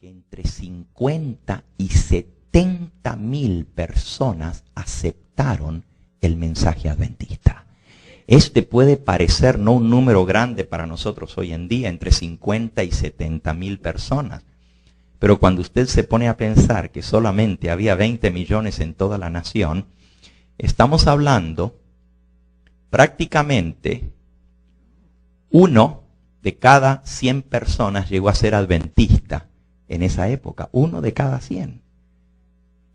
que entre 50 y 70 mil personas aceptaron el mensaje adventista. Este puede parecer no un número grande para nosotros hoy en día, entre 50 y 70 mil personas. Pero cuando usted se pone a pensar que solamente había 20 millones en toda la nación, estamos hablando prácticamente 1 de cada 100 personas llegó a ser adventista en esa época. 1 de cada 100.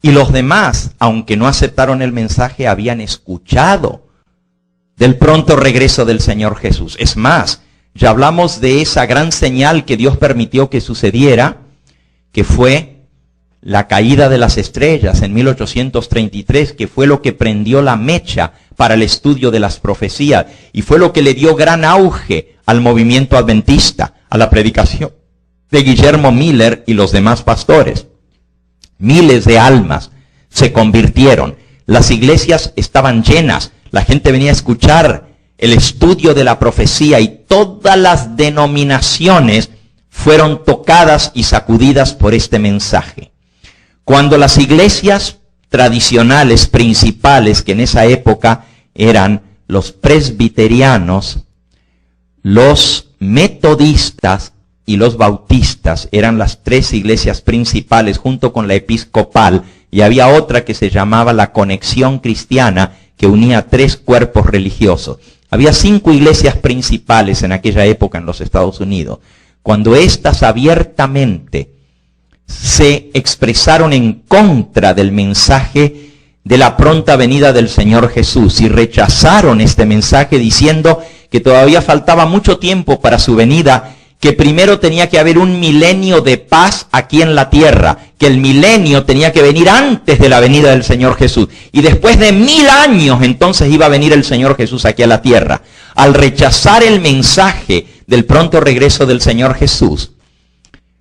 Y los demás, aunque no aceptaron el mensaje, habían escuchado del pronto regreso del Señor Jesús. Es más, ya hablamos de esa gran señal que Dios permitió que sucediera, que fue la caída de las estrellas en 1833, que fue lo que prendió la mecha para el estudio de las profecías, y fue lo que le dio gran auge al movimiento adventista, a la predicación de Guillermo Miller y los demás pastores. Miles de almas se convirtieron, las iglesias estaban llenas, la gente venía a escuchar el estudio de la profecía y todas las denominaciones fueron tocadas y sacudidas por este mensaje. Cuando las iglesias tradicionales principales, que en esa época eran los presbiterianos, los metodistas y los bautistas, eran las 3 iglesias principales junto con la episcopal, y había otra que se llamaba la Conexión Cristiana, que unía 3 cuerpos religiosos. Había 5 iglesias principales en aquella época en los Estados Unidos. Cuando éstas abiertamente se expresaron en contra del mensaje de la pronta venida del Señor Jesús y rechazaron este mensaje diciendo que todavía faltaba mucho tiempo para su venida, que primero tenía que haber un milenio de paz aquí en la tierra, que el milenio tenía que venir antes de la venida del Señor Jesús, y después de 1000 años entonces iba a venir el Señor Jesús aquí a la tierra. Al rechazar el mensaje del pronto regreso del Señor Jesús,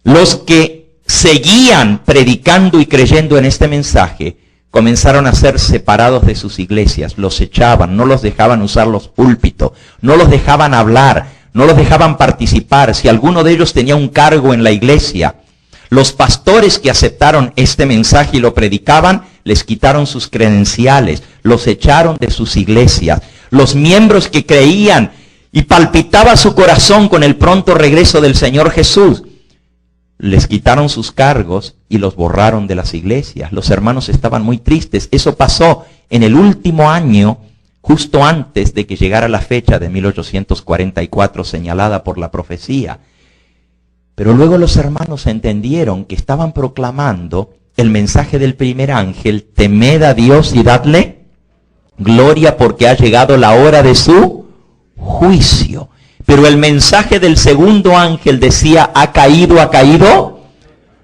los que seguían predicando y creyendo en este mensaje comenzaron a ser separados de sus iglesias, los echaban, no los dejaban usar los púlpitos, no los dejaban hablar, no los dejaban participar. Si alguno de ellos tenía un cargo en la iglesia, los pastores que aceptaron este mensaje y lo predicaban, les quitaron sus credenciales, los echaron de sus iglesias. Los miembros que creían y palpitaba su corazón con el pronto regreso del Señor Jesús, les quitaron sus cargos y los borraron de las iglesias. Los hermanos estaban muy tristes. Eso pasó en el último año, justo antes de que llegara la fecha de 1844 señalada por la profecía. Pero luego los hermanos entendieron que estaban proclamando el mensaje del primer ángel: temed a Dios y dadle gloria, porque ha llegado la hora de su juicio. Pero el mensaje del segundo ángel decía: ha caído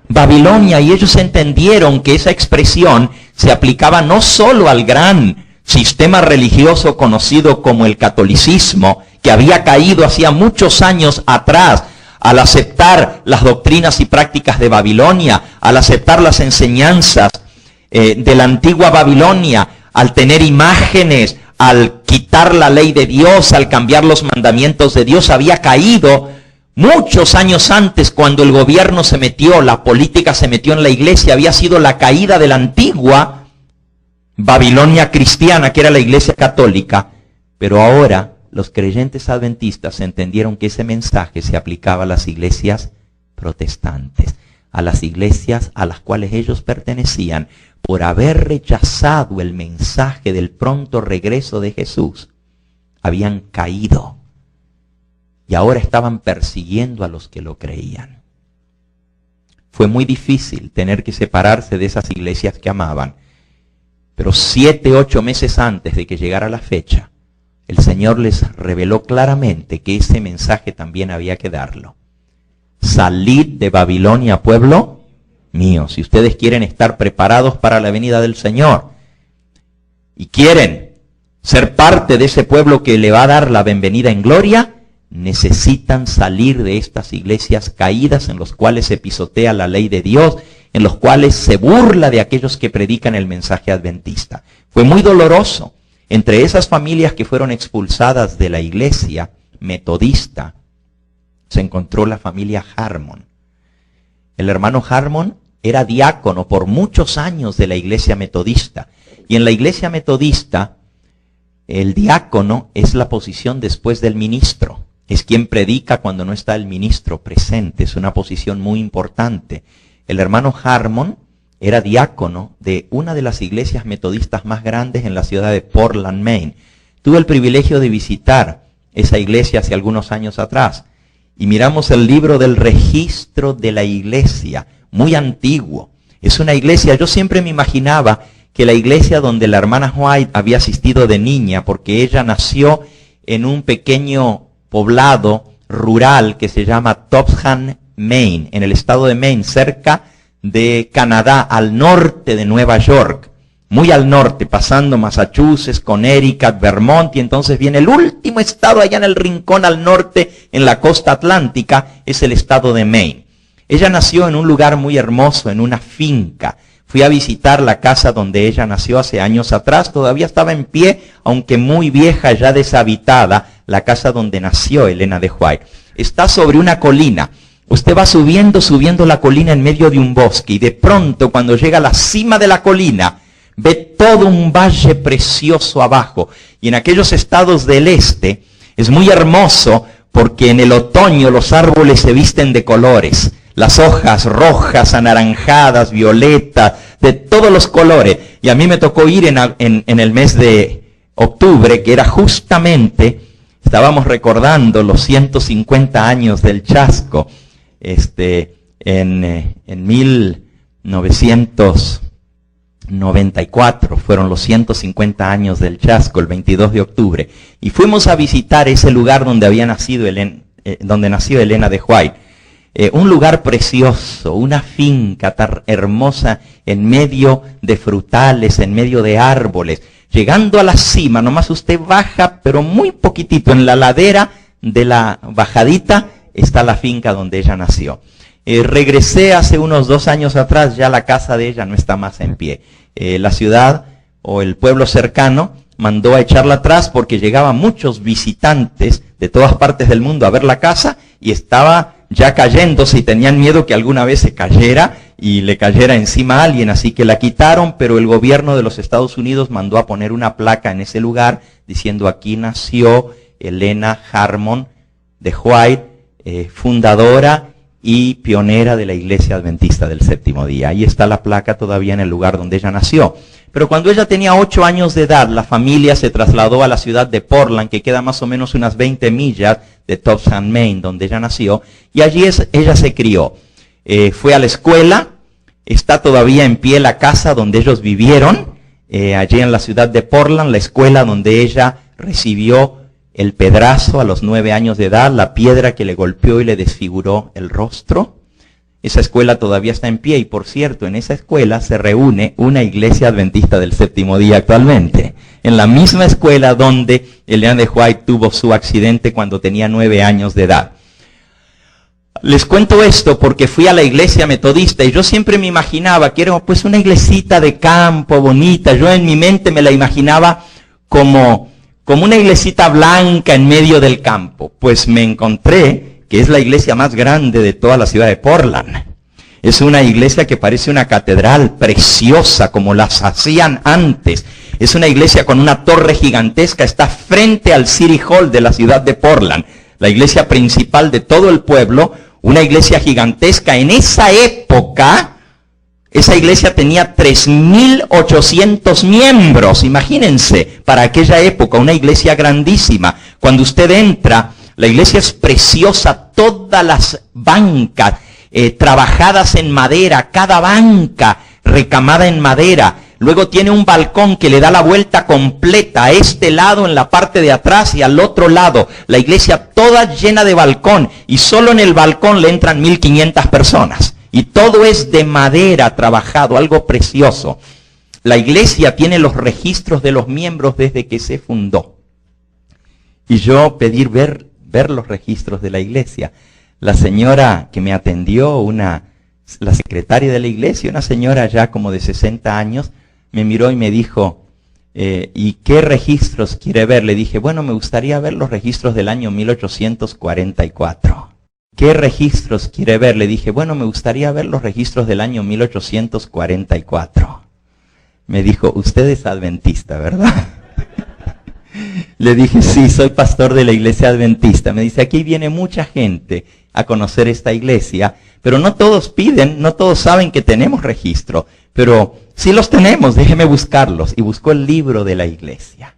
Babilonia. Y ellos entendieron que esa expresión se aplicaba no solo al gran sistema religioso conocido como el catolicismo, que había caído hacía muchos años atrás al aceptar las doctrinas y prácticas de Babilonia, al aceptar las enseñanzas de la antigua Babilonia, al tener imágenes, al quitar la ley de Dios, al cambiar los mandamientos de Dios. Había caído muchos años antes, cuando el gobierno se metió, la política se metió en la iglesia. Había sido la caída de la antigua Babilonia cristiana, que era la iglesia católica. Pero ahora los creyentes adventistas entendieron que ese mensaje se aplicaba a las iglesias protestantes, a las iglesias a las cuales ellos pertenecían. Por haber rechazado el mensaje del pronto regreso de Jesús, habían caído y ahora estaban persiguiendo a los que lo creían. Fue muy difícil tener que separarse de esas iglesias que amaban, pero 7, 8 meses antes de que llegara la fecha, el Señor les reveló claramente que ese mensaje también había que darlo. Salid de Babilonia, pueblo mío. Si ustedes quieren estar preparados para la venida del Señor y quieren ser parte de ese pueblo que le va a dar la bienvenida en gloria, necesitan salir de estas iglesias caídas en los cuales se pisotea la ley de Dios, en los cuales se burla de aquellos que predican el mensaje adventista. Fue muy doloroso. Entre esas familias que fueron expulsadas de la iglesia metodista, se encontró la familia Harmon. El hermano Harmon era diácono por muchos años de la iglesia metodista. Y en la iglesia metodista, el diácono es la posición después del ministro. Es quien predica cuando no está el ministro presente. Es una posición muy importante. El hermano Harmon era diácono de una de las iglesias metodistas más grandes en la ciudad de Portland, Maine. Tuve el privilegio de visitar esa iglesia hace algunos años atrás. Y miramos el libro del registro de la iglesia, muy antiguo. Es una iglesia, yo siempre me imaginaba que la iglesia donde la hermana White había asistido de niña, porque ella nació en un pequeño poblado rural que se llama Topham, Maine, en el estado de Maine, cerca de Canadá, al norte de Nueva York, muy al norte, pasando Massachusetts, Connecticut, Vermont, y entonces viene el último estado allá en el rincón al norte, en la costa atlántica, es el estado de Maine. Ella nació en un lugar muy hermoso, en una finca. Fui a visitar la casa donde ella nació hace años atrás, todavía estaba en pie, aunque muy vieja, ya deshabitada, la casa donde nació Elena de White. Está sobre una colina. Usted va subiendo la colina en medio de un bosque, y de pronto, cuando llega a la cima de la colina, ve todo un valle precioso abajo. Y en aquellos estados del este, es muy hermoso, porque en el otoño los árboles se visten de colores. Las hojas rojas, anaranjadas, violetas, de todos los colores. Y a mí me tocó ir en el mes de octubre, que era justamente, estábamos recordando los 150 años del Chasco, en 1994, fueron los 150 años del Chasco, el 22 de octubre. Y fuimos a visitar ese lugar donde había nacido donde nació Elena de White. Un lugar precioso, una finca tan hermosa en medio de frutales, en medio de árboles. Llegando a la cima, nomás usted baja, pero muy poquitito, en la ladera de la bajadita está la finca donde ella nació. Regresé hace unos 2 años atrás, ya la casa de ella no está más en pie. La ciudad o el pueblo cercano mandó a echarla atrás porque llegaban muchos visitantes de todas partes del mundo a ver la casa y estaba ya cayéndose y tenían miedo que alguna vez se cayera y le cayera encima a alguien, así que la quitaron, pero el gobierno de los Estados Unidos mandó a poner una placa en ese lugar diciendo: aquí nació Elena Harmon de White, fundadora y pionera de la Iglesia Adventista del Séptimo Día. Ahí está la placa todavía en el lugar donde ella nació. Pero cuando ella tenía 8 años de edad, la familia se trasladó a la ciudad de Portland, que queda más o menos unas 20 millas de Topham, Maine, donde ella nació, y allí ella se crió. Fue a la escuela, está todavía en pie la casa donde ellos vivieron, allí en la ciudad de Portland, la escuela donde ella recibió el pedrazo a los 9 años de edad, la piedra que le golpeó y le desfiguró el rostro. Esa escuela todavía está en pie y, por cierto, en esa escuela se reúne una iglesia adventista del Séptimo Día actualmente. En la misma escuela donde Elena de White tuvo su accidente cuando tenía 9 años de edad. Les cuento esto porque fui a la iglesia metodista y yo siempre me imaginaba que era pues una iglesita de campo bonita. Yo en mi mente me la imaginaba como una iglesita blanca en medio del campo. Pues me encontré que es la iglesia más grande de toda la ciudad de Portland. Es una iglesia que parece una catedral preciosa como las hacían antes. Es una iglesia con una torre gigantesca, está frente al City Hall de la ciudad de Portland, la iglesia principal de todo el pueblo, una iglesia gigantesca. En esa época, esa iglesia tenía 3,800 miembros, imagínense, para aquella época, una iglesia grandísima. Cuando usted entra, la iglesia es preciosa, todas las bancas trabajadas en madera, cada banca recamada en madera. Luego tiene un balcón que le da la vuelta completa, a este lado en la parte de atrás y al otro lado. La iglesia toda llena de balcón y solo en el balcón le entran 1,500 personas. Y todo es de madera trabajado, algo precioso. La iglesia tiene los registros de los miembros desde que se fundó. Y yo pedí ver los registros de la iglesia. La señora que me atendió, la secretaria de la iglesia, una señora ya como de 60 años, me miró y me dijo, ¿y qué registros quiere ver? Le dije, bueno, me gustaría ver los registros del año 1844. ¿qué registros quiere ver? Le dije, bueno, me gustaría ver los registros del año 1844. Me dijo, usted es adventista, ¿verdad? Le dije, sí, soy pastor de la iglesia adventista. Me dice, aquí viene mucha gente a conocer esta iglesia, pero no todos piden, no todos saben que tenemos registro, pero sí los tenemos, déjeme buscarlos. Y buscó el libro de la iglesia.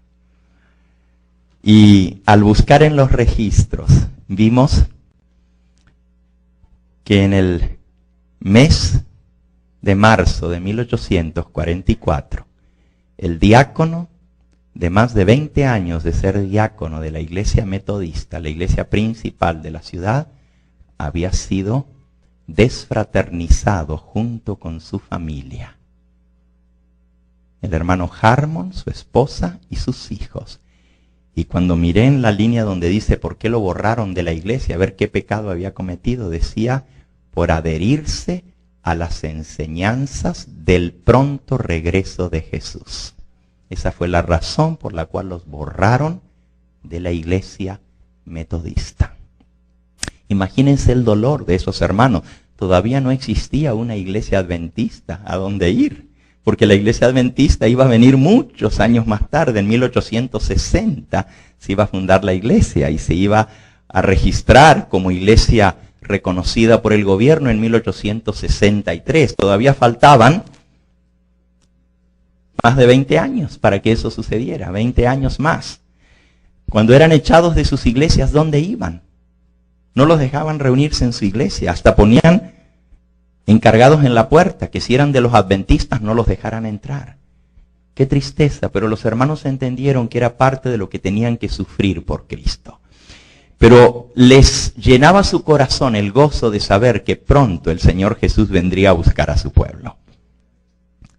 Y al buscar en los registros, vimos que en el mes de marzo de 1844, el diácono de más de 20 años de ser diácono de la iglesia metodista, la iglesia principal de la ciudad, había sido desfraternizado junto con su familia. El hermano Harmon, su esposa y sus hijos. Y cuando miré en la línea donde dice por qué lo borraron de la iglesia, a ver qué pecado había cometido, decía por adherirse a las enseñanzas del pronto regreso de Jesús. Esa fue la razón por la cual los borraron de la iglesia metodista. Imagínense el dolor de esos hermanos. Todavía no existía una iglesia adventista a dónde ir, porque la iglesia adventista iba a venir muchos años más tarde, en 1860 se iba a fundar la iglesia y se iba a registrar como iglesia reconocida por el gobierno en 1863. Todavía faltaban más de 20 años para que eso sucediera, 20 años más. Cuando eran echados de sus iglesias, ¿dónde iban? No los dejaban reunirse en su iglesia, hasta ponían encargados en la puerta, que si eran de los adventistas no los dejaran entrar. Qué tristeza, pero los hermanos entendieron que era parte de lo que tenían que sufrir por Cristo. Pero les llenaba su corazón el gozo de saber que pronto el Señor Jesús vendría a buscar a su pueblo.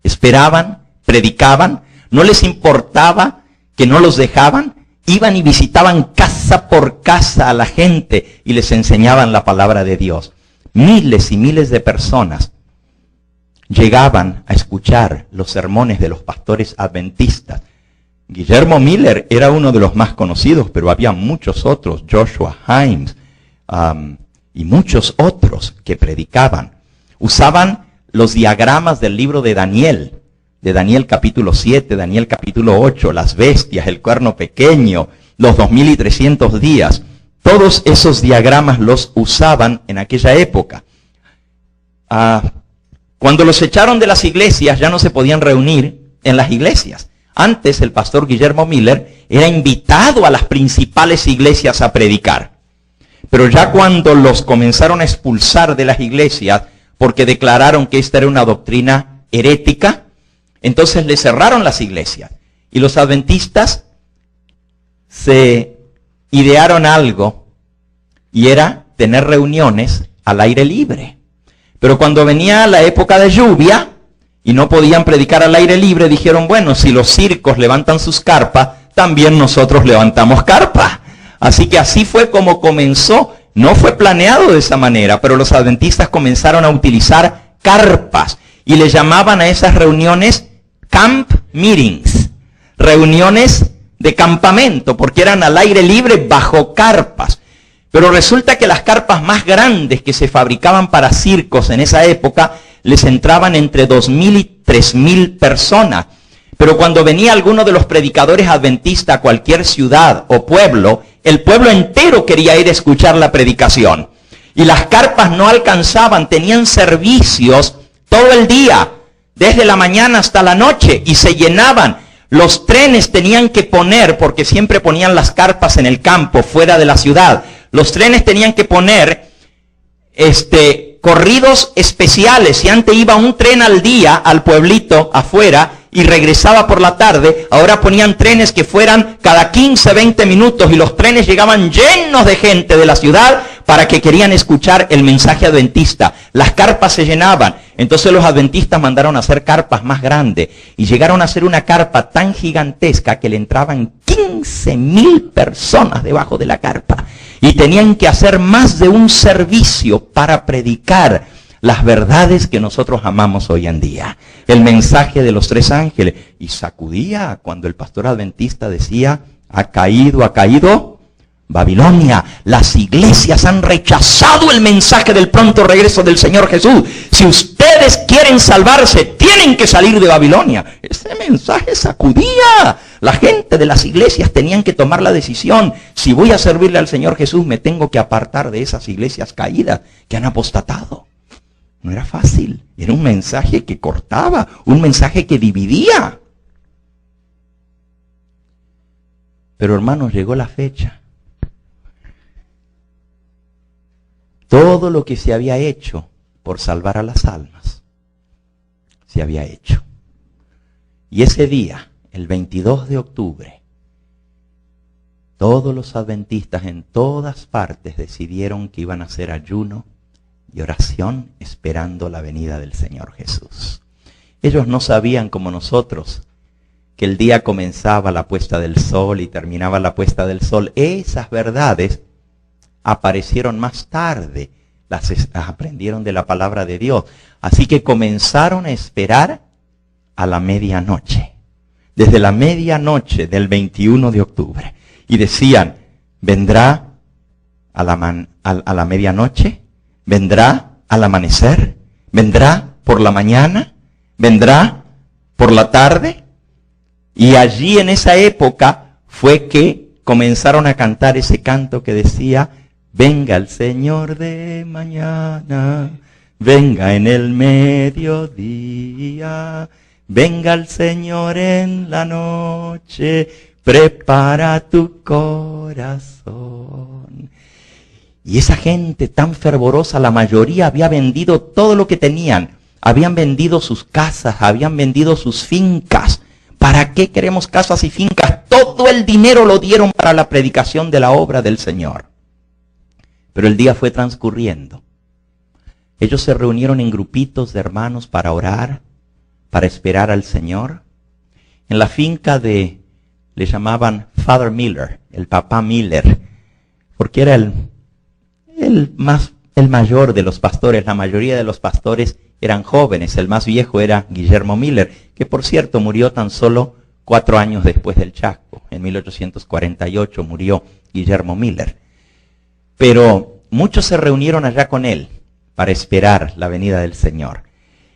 Esperaban, predicaban, no les importaba que no los dejaban, iban y visitaban casa por casa a la gente y les enseñaban la palabra de Dios. Miles y miles de personas llegaban a escuchar los sermones de los pastores adventistas. Guillermo Miller era uno de los más conocidos, pero había muchos otros, Joshua Himes, y muchos otros que predicaban. Usaban los diagramas del libro de Daniel capítulo 7, Daniel capítulo 8, las bestias, el cuerno pequeño, los 2300 días. Todos esos diagramas los usaban en aquella época. Cuando los echaron de las iglesias ya no se podían reunir en las iglesias. Antes el pastor Guillermo Miller era invitado a las principales iglesias a predicar. Pero ya cuando los comenzaron a expulsar de las iglesias porque declararon que esta era una doctrina herética, entonces le cerraron las iglesias. Y los adventistas se idearon algo, y era tener reuniones al aire libre. Pero cuando venía la época de lluvia y no podían predicar al aire libre, dijeron, bueno, si los circos levantan sus carpas, también nosotros levantamos carpas. Así que así fue como comenzó. No fue planeado de esa manera, pero los adventistas comenzaron a utilizar carpas y le llamaban a esas reuniones camp meetings, reuniones de campamento, porque eran al aire libre bajo carpas. Pero resulta que las carpas más grandes que se fabricaban para circos en esa época les entraban entre 2,000 y 3,000 personas. Pero cuando venía alguno de los predicadores adventistas a cualquier ciudad o pueblo, el pueblo entero quería ir a escuchar la predicación. Y las carpas no alcanzaban, tenían servicios todo el día, desde la mañana hasta la noche, y se llenaban. Los trenes tenían que poner, porque siempre ponían las carpas en el campo, fuera de la ciudad. Los trenes tenían que poner corridos especiales. Si antes iba un tren al día al pueblito afuera y regresaba por la tarde, ahora ponían trenes que fueran cada 15, 20 minutos, y los trenes llegaban llenos de gente de la ciudad para que querían escuchar el mensaje adventista. Las carpas se llenaban. Entonces los adventistas mandaron a hacer carpas más grandes y llegaron a hacer una carpa tan gigantesca que le entraban 15,000 personas debajo de la carpa. Y tenían que hacer más de un servicio para predicar las verdades que nosotros amamos hoy en día. El mensaje de los 3 ángeles. Y sacudía cuando el pastor adventista decía, ha caído Babilonia. Las iglesias han rechazado el mensaje del pronto regreso del Señor Jesús. Si ustedes quieren salvarse, tienen que salir de Babilonia. Ese mensaje sacudía. La gente de las iglesias tenían que tomar la decisión. Si voy a servirle al Señor Jesús, me tengo que apartar de esas iglesias caídas que han apostatado. No era fácil. Era un mensaje que cortaba, un mensaje que dividía. Pero hermanos, llegó la fecha. Todo lo que se había hecho por salvar a las almas, se había hecho. Y ese día, el 22 de octubre, todos los adventistas en todas partes decidieron que iban a hacer ayuno y oración esperando la venida del Señor Jesús. Ellos no sabían como nosotros que el día comenzaba a la puesta del sol y terminaba a la puesta del sol. Esas verdades aparecieron más tarde, las aprendieron de la palabra de Dios. Así que comenzaron a esperar a la medianoche, desde la medianoche del 21 de octubre. Y decían, ¿vendrá a la medianoche? ¿Vendrá al amanecer? ¿Vendrá por la mañana? ¿Vendrá por la tarde? Y allí en esa época fue que comenzaron a cantar ese canto que decía, venga el Señor de mañana, venga en el mediodía, venga el Señor en la noche, prepara tu corazón. Y esa gente tan fervorosa, la mayoría había vendido todo lo que tenían. Habían vendido sus casas, habían vendido sus fincas. ¿Para qué queremos casas y fincas? Todo el dinero lo dieron para la predicación de la obra del Señor. Pero el día fue transcurriendo. Ellos se reunieron en grupitos de hermanos para orar, para esperar al Señor. En la finca le llamaban Father Miller, el papá Miller, porque era el mayor de los pastores. La mayoría de los pastores eran jóvenes. El más viejo era Guillermo Miller, que por cierto murió tan solo 4 años después del Chaco. En 1848 murió Guillermo Miller. Pero muchos se reunieron allá con él para esperar la venida del Señor.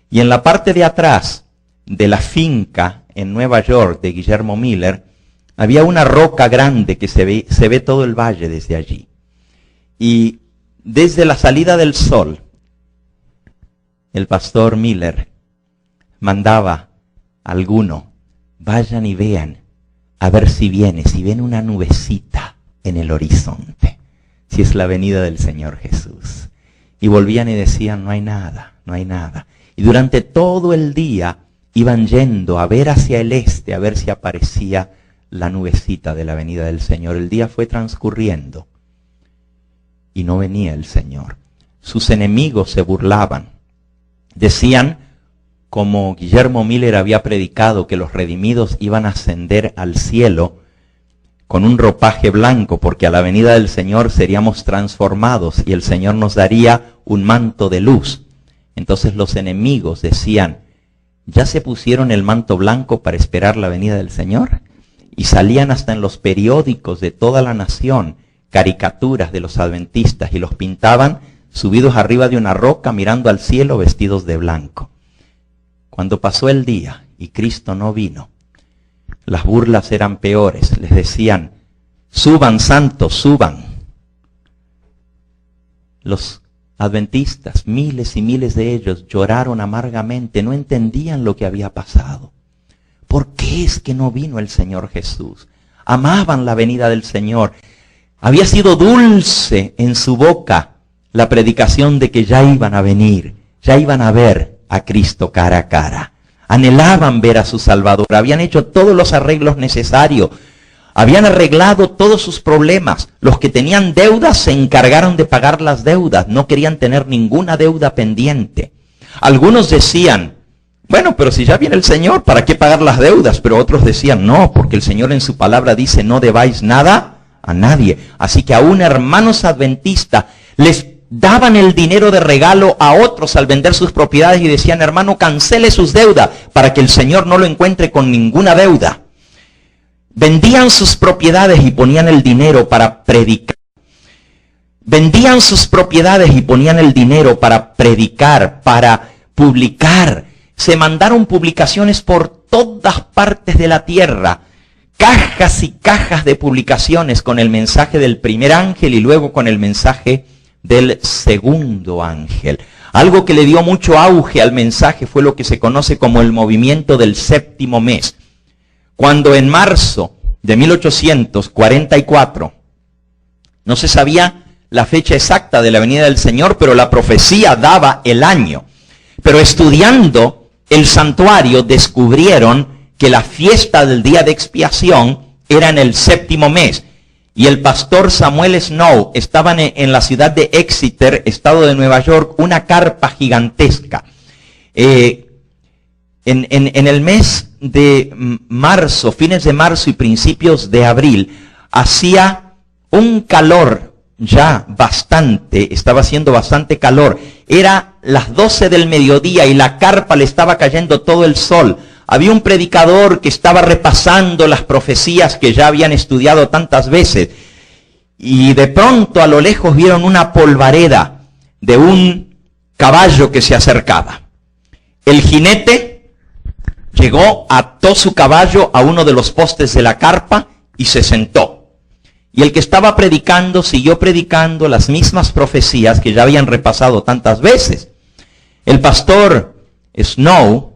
Y en la parte de atrás de la finca en Nueva York de Guillermo Miller, había una roca grande que se ve todo el valle desde allí. Y desde la salida del sol, el pastor Miller mandaba a alguno, vayan y vean, a ver si ven una nubecita en el horizonte, si es la venida del Señor Jesús. Y volvían y decían, no hay nada, no hay nada. Y durante todo el día iban yendo a ver hacia el este, a ver si aparecía la nubecita de la venida del Señor. El día fue transcurriendo y no venía el Señor. Sus enemigos se burlaban. Decían, como Guillermo Miller había predicado, que los redimidos iban a ascender al cielo con un ropaje blanco, porque a la venida del Señor seríamos transformados y el Señor nos daría un manto de luz. Entonces los enemigos decían, ¿ya se pusieron el manto blanco para esperar la venida del Señor? Y salían hasta en los periódicos de toda la nación caricaturas de los adventistas y los pintaban subidos arriba de una roca mirando al cielo vestidos de blanco. Cuando pasó el día y Cristo no vino, las burlas eran peores. Les decían, suban santos, suban. Los adventistas, miles y miles de ellos, lloraron amargamente, no entendían lo que había pasado. ¿Por qué es que no vino el Señor Jesús? Amaban la venida del Señor. Había sido dulce en su boca la predicación de que ya iban a venir, ya iban a ver a Cristo cara a cara. Anhelaban ver a su Salvador, habían hecho todos los arreglos necesarios, habían arreglado todos sus problemas. Los que tenían deudas se encargaron de pagar las deudas, no querían tener ninguna deuda pendiente. Algunos decían, bueno, pero si ya viene el Señor, ¿para qué pagar las deudas? Pero otros decían, no, porque el Señor en su palabra dice, no debáis nada a nadie. Así que aún hermanos adventistas les daban el dinero de regalo a otros al vender sus propiedades y decían, hermano, cancele sus deudas para que el Señor no lo encuentre con ninguna deuda. vendían sus propiedades y ponían el dinero para predicar. Vendían sus propiedades y ponían el dinero para predicar, para publicar. Se mandaron publicaciones por todas partes de la tierra. Cajas y cajas de publicaciones con el mensaje del primer ángel y luego con el mensaje del segundo ángel. Algo que le dio mucho auge al mensaje fue lo que se conoce como el movimiento del séptimo mes. Cuando en marzo de 1844, no se sabía la fecha exacta de la venida del Señor, pero la profecía daba el año. Pero estudiando el santuario descubrieron que la fiesta del día de expiación era en el séptimo mes. Y el pastor Samuel Snow estaba en la ciudad de Exeter, estado de Nueva York, una carpa gigantesca. En el mes de marzo, fines de marzo y principios de abril, hacía un calor ya bastante, estaba haciendo bastante calor. Era las 12 del mediodía y la carpa le estaba cayendo todo el sol. Había un predicador que estaba repasando las profecías que ya habían estudiado tantas veces. Y de pronto a lo lejos vieron una polvareda de un caballo que se acercaba. El jinete llegó, ató su caballo a uno de los postes de la carpa y se sentó. Y el que estaba predicando siguió predicando las mismas profecías que ya habían repasado tantas veces. El pastor Snow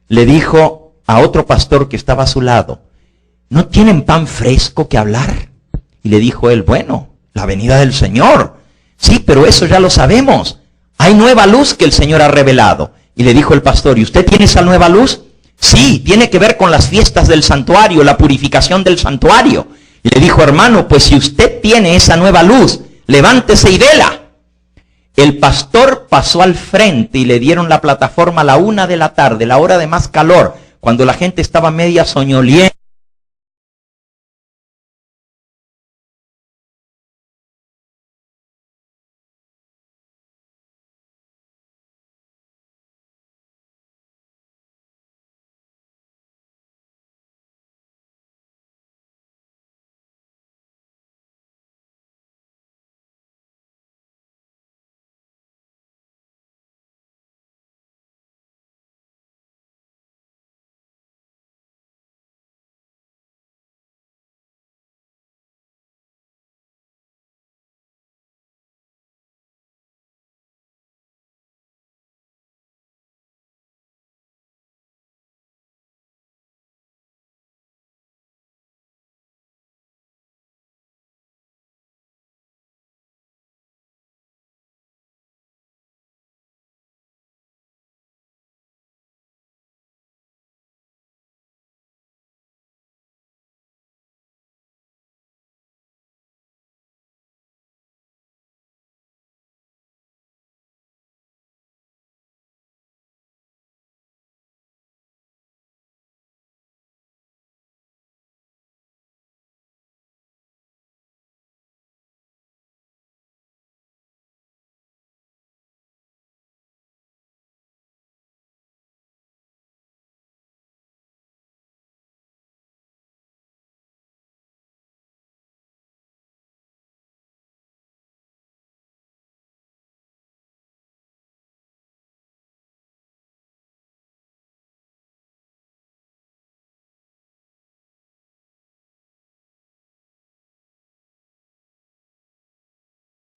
le dijo a otro pastor que estaba a su lado, ¿no tienen pan fresco que hablar? Y le dijo él, bueno, la venida del Señor. Sí, pero eso ya lo sabemos. Hay nueva luz que el Señor ha revelado. Y le dijo el pastor, ¿y usted tiene esa nueva luz? Sí, tiene que ver con las fiestas del santuario, la purificación del santuario. Y le dijo, hermano, pues si usted tiene esa nueva luz, levántese y vela. El pastor pasó al frente y le dieron la plataforma a la 1 de la tarde, la hora de más calor, cuando la gente estaba media soñolienta.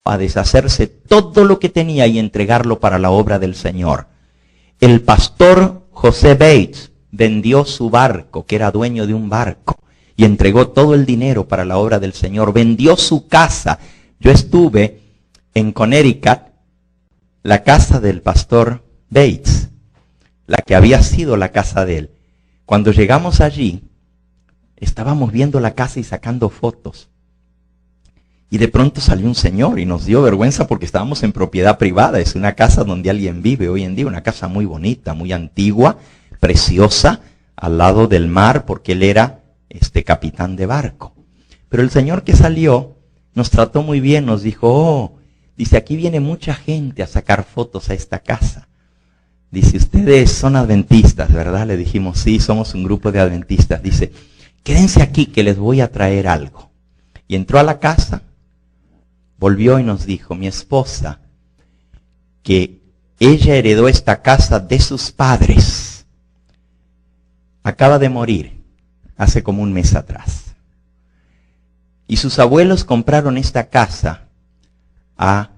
A deshacerse todo lo que tenía y entregarlo para la obra del Señor. El pastor José Bates vendió su barco, que era dueño de un barco, y entregó todo el dinero para la obra del Señor. Vendió su casa. Yo estuve en Connecticut, la casa del pastor Bates, la que había sido la casa de él. Cuando llegamos allí, estábamos viendo la casa y sacando fotos. Y de pronto salió un señor y nos dio vergüenza porque estábamos en propiedad privada. Es una casa donde alguien vive hoy en día, una casa muy bonita, muy antigua, preciosa, al lado del mar, porque él era capitán de barco. Pero el señor que salió nos trató muy bien, nos dijo, dice, aquí viene mucha gente a sacar fotos a esta casa. Dice, ustedes son adventistas, ¿verdad? Le dijimos, sí, somos un grupo de adventistas. Dice, quédense aquí que les voy a traer algo. Y entró a la casa, volvió y nos dijo, mi esposa, que ella heredó esta casa de sus padres, acaba de morir hace como un mes atrás. Y sus abuelos compraron esta casa a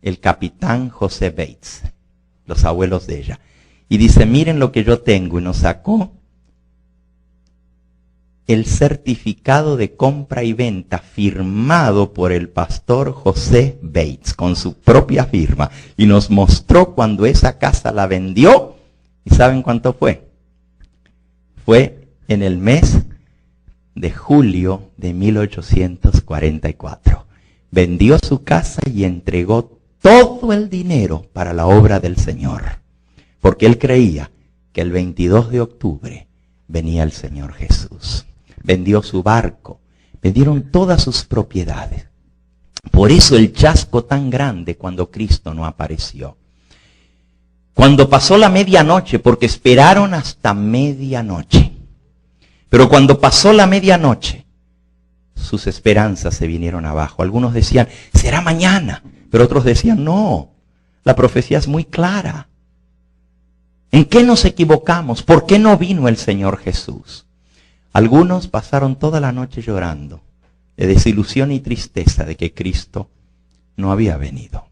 el capitán José Bates, los abuelos de ella. Y dice, miren lo que yo tengo. Y nos sacó el certificado de compra y venta firmado por el pastor José Bates, con su propia firma. Y nos mostró cuando esa casa la vendió. ¿Y saben cuánto fue? Fue en el mes de julio de 1844. Vendió su casa y entregó todo el dinero para la obra del Señor. Porque él creía que el 22 de octubre venía el Señor Jesús. Vendió su barco, vendieron todas sus propiedades. Por eso el chasco tan grande cuando Cristo no apareció. Cuando pasó la medianoche, porque esperaron hasta medianoche. Pero cuando pasó la medianoche, sus esperanzas se vinieron abajo. Algunos decían, será mañana. Pero otros decían, no, la profecía es muy clara. ¿En qué nos equivocamos? ¿Por qué no vino el Señor Jesús? Algunos pasaron toda la noche llorando, de desilusión y tristeza de que Cristo no había venido.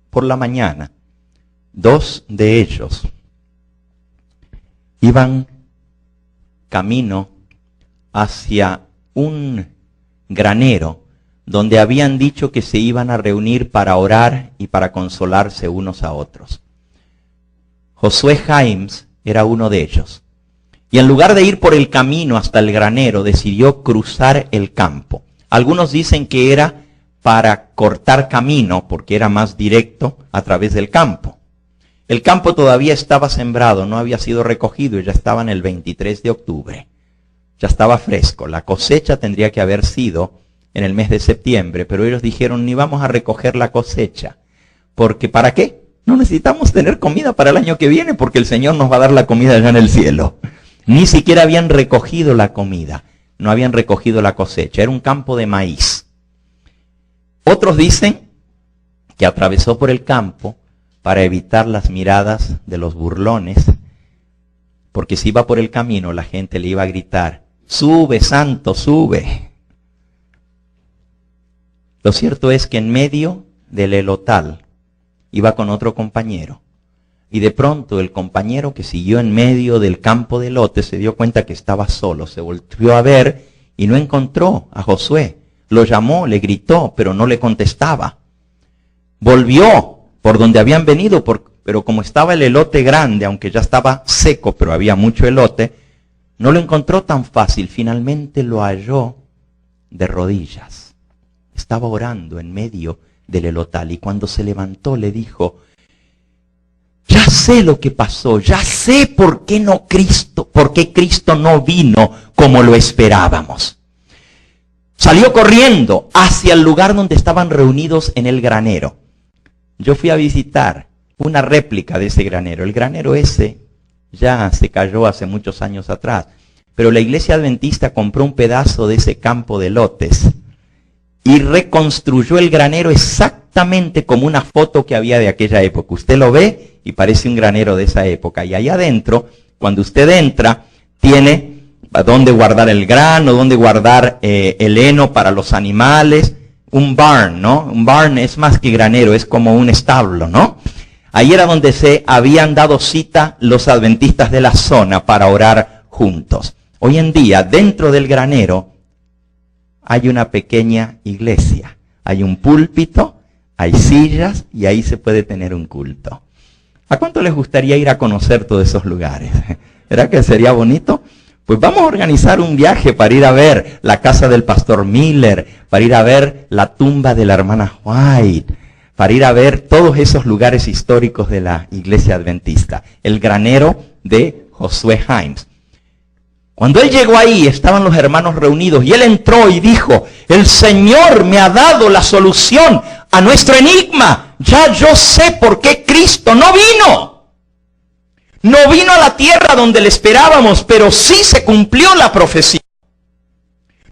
Por la mañana, 2 de ellos iban camino hacia un granero donde habían dicho que se iban a reunir para orar y para consolarse unos a otros. Josué Himes era uno de ellos. Y en lugar de ir por el camino hasta el granero, decidió cruzar el campo. Algunos dicen que era para cortar camino, porque era más directo a través del campo. El campo todavía estaba sembrado, no había sido recogido y ya estaba en el 23 de octubre. Ya estaba fresco. La cosecha tendría que haber sido en el mes de septiembre, pero ellos dijeron, ni vamos a recoger la cosecha. Porque ¿para qué? No necesitamos tener comida para el año que viene, porque el Señor nos va a dar la comida allá en el cielo. Ni siquiera habían recogido la comida, no habían recogido la cosecha. Era un campo de maíz. Otros dicen que atravesó por el campo para evitar las miradas de los burlones, porque si iba por el camino la gente le iba a gritar, sube, santo, sube. Lo cierto es que en medio del elotal iba con otro compañero, y de pronto el compañero que siguió en medio del campo de elote se dio cuenta que estaba solo, se volvió a ver y no encontró a Josué. Lo llamó, le gritó, pero no le contestaba. Volvió por donde habían venido, pero como estaba el elote grande, aunque ya estaba seco, pero había mucho elote, no lo encontró tan fácil. Finalmente lo halló de rodillas. Estaba orando en medio del elotal y cuando se levantó le dijo, ya sé lo que pasó, ya sé por qué Cristo no vino como lo esperábamos. Salió corriendo hacia el lugar donde estaban reunidos en el granero. Yo fui a visitar una réplica de ese granero. El granero ese ya se cayó hace muchos años atrás, pero la iglesia adventista compró un pedazo de ese campo de lotes y reconstruyó el granero exactamente como una foto que había de aquella época. Usted lo ve y parece un granero de esa época. Y allá adentro, cuando usted entra, tiene dónde guardar el grano, dónde guardar el heno para los animales. Un barn, ¿no? Un barn es más que granero, es como un establo, ¿no? Ahí era donde se habían dado cita los adventistas de la zona para orar juntos. Hoy en día, dentro del granero, hay una pequeña iglesia. Hay un púlpito, hay sillas y ahí se puede tener un culto. ¿A cuánto les gustaría ir a conocer todos esos lugares? ¿Verdad que sería bonito? Pues vamos a organizar un viaje para ir a ver la casa del pastor Miller, para ir a ver la tumba de la hermana White, para ir a ver todos esos lugares históricos de la iglesia adventista. El granero de Josué Himes. Cuando él llegó ahí, estaban los hermanos reunidos y él entró y dijo, el Señor me ha dado la solución a nuestro enigma. Ya yo sé por qué Cristo no vino. No vino a la tierra donde le esperábamos, pero sí se cumplió la profecía.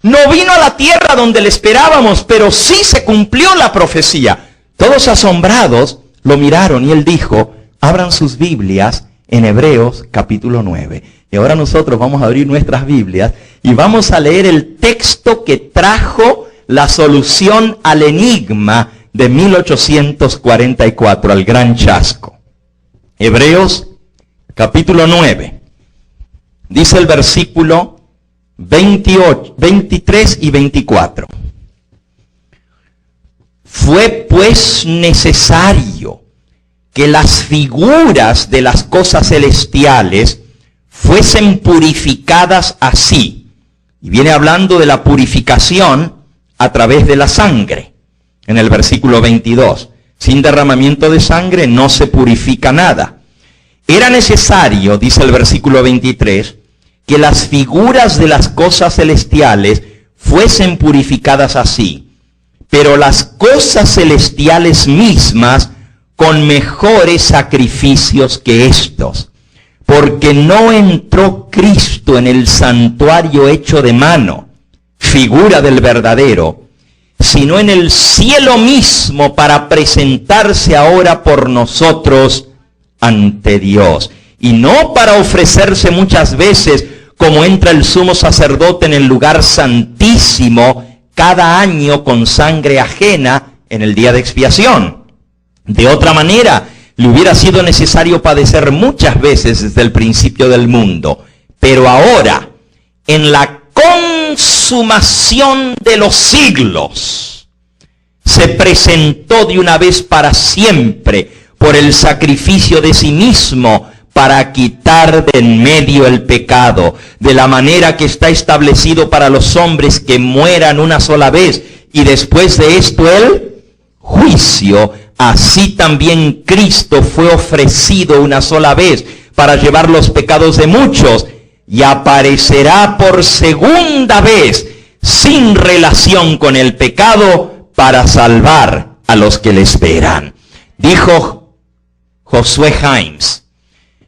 No vino a la tierra donde le esperábamos, pero sí se cumplió la profecía. Todos asombrados lo miraron y él dijo, abran sus Biblias en Hebreos capítulo 9. Y ahora nosotros vamos a abrir nuestras Biblias y vamos a leer el texto que trajo la solución al enigma de 1844, al gran chasco. Hebreos capítulo 9. Dice el versículo 28, 23 y 24. Fue pues necesario que las figuras de las cosas celestiales fuesen purificadas así. Y viene hablando de la purificación a través de la sangre. En el versículo 22. Sin derramamiento de sangre no se purifica nada. Era necesario, dice el versículo 23, que las figuras de las cosas celestiales fuesen purificadas así. Pero las cosas celestiales mismas con mejores sacrificios que estos. Porque no entró Cristo en el santuario hecho de mano, figura del verdadero, sino en el cielo mismo para presentarse ahora por nosotros ante Dios. Y no para ofrecerse muchas veces como entra el sumo sacerdote en el lugar santísimo cada año con sangre ajena en el día de expiación. De otra manera, le hubiera sido necesario padecer muchas veces desde el principio del mundo. Pero ahora, en la consumación de los siglos, se presentó de una vez para siempre por el sacrificio de sí mismo para quitar de en medio el pecado, de la manera que está establecido para los hombres que mueran una sola vez y después de esto el juicio. Así también Cristo fue ofrecido una sola vez para llevar los pecados de muchos y aparecerá por segunda vez sin relación con el pecado para salvar a los que le esperan. Dijo Josué Himes,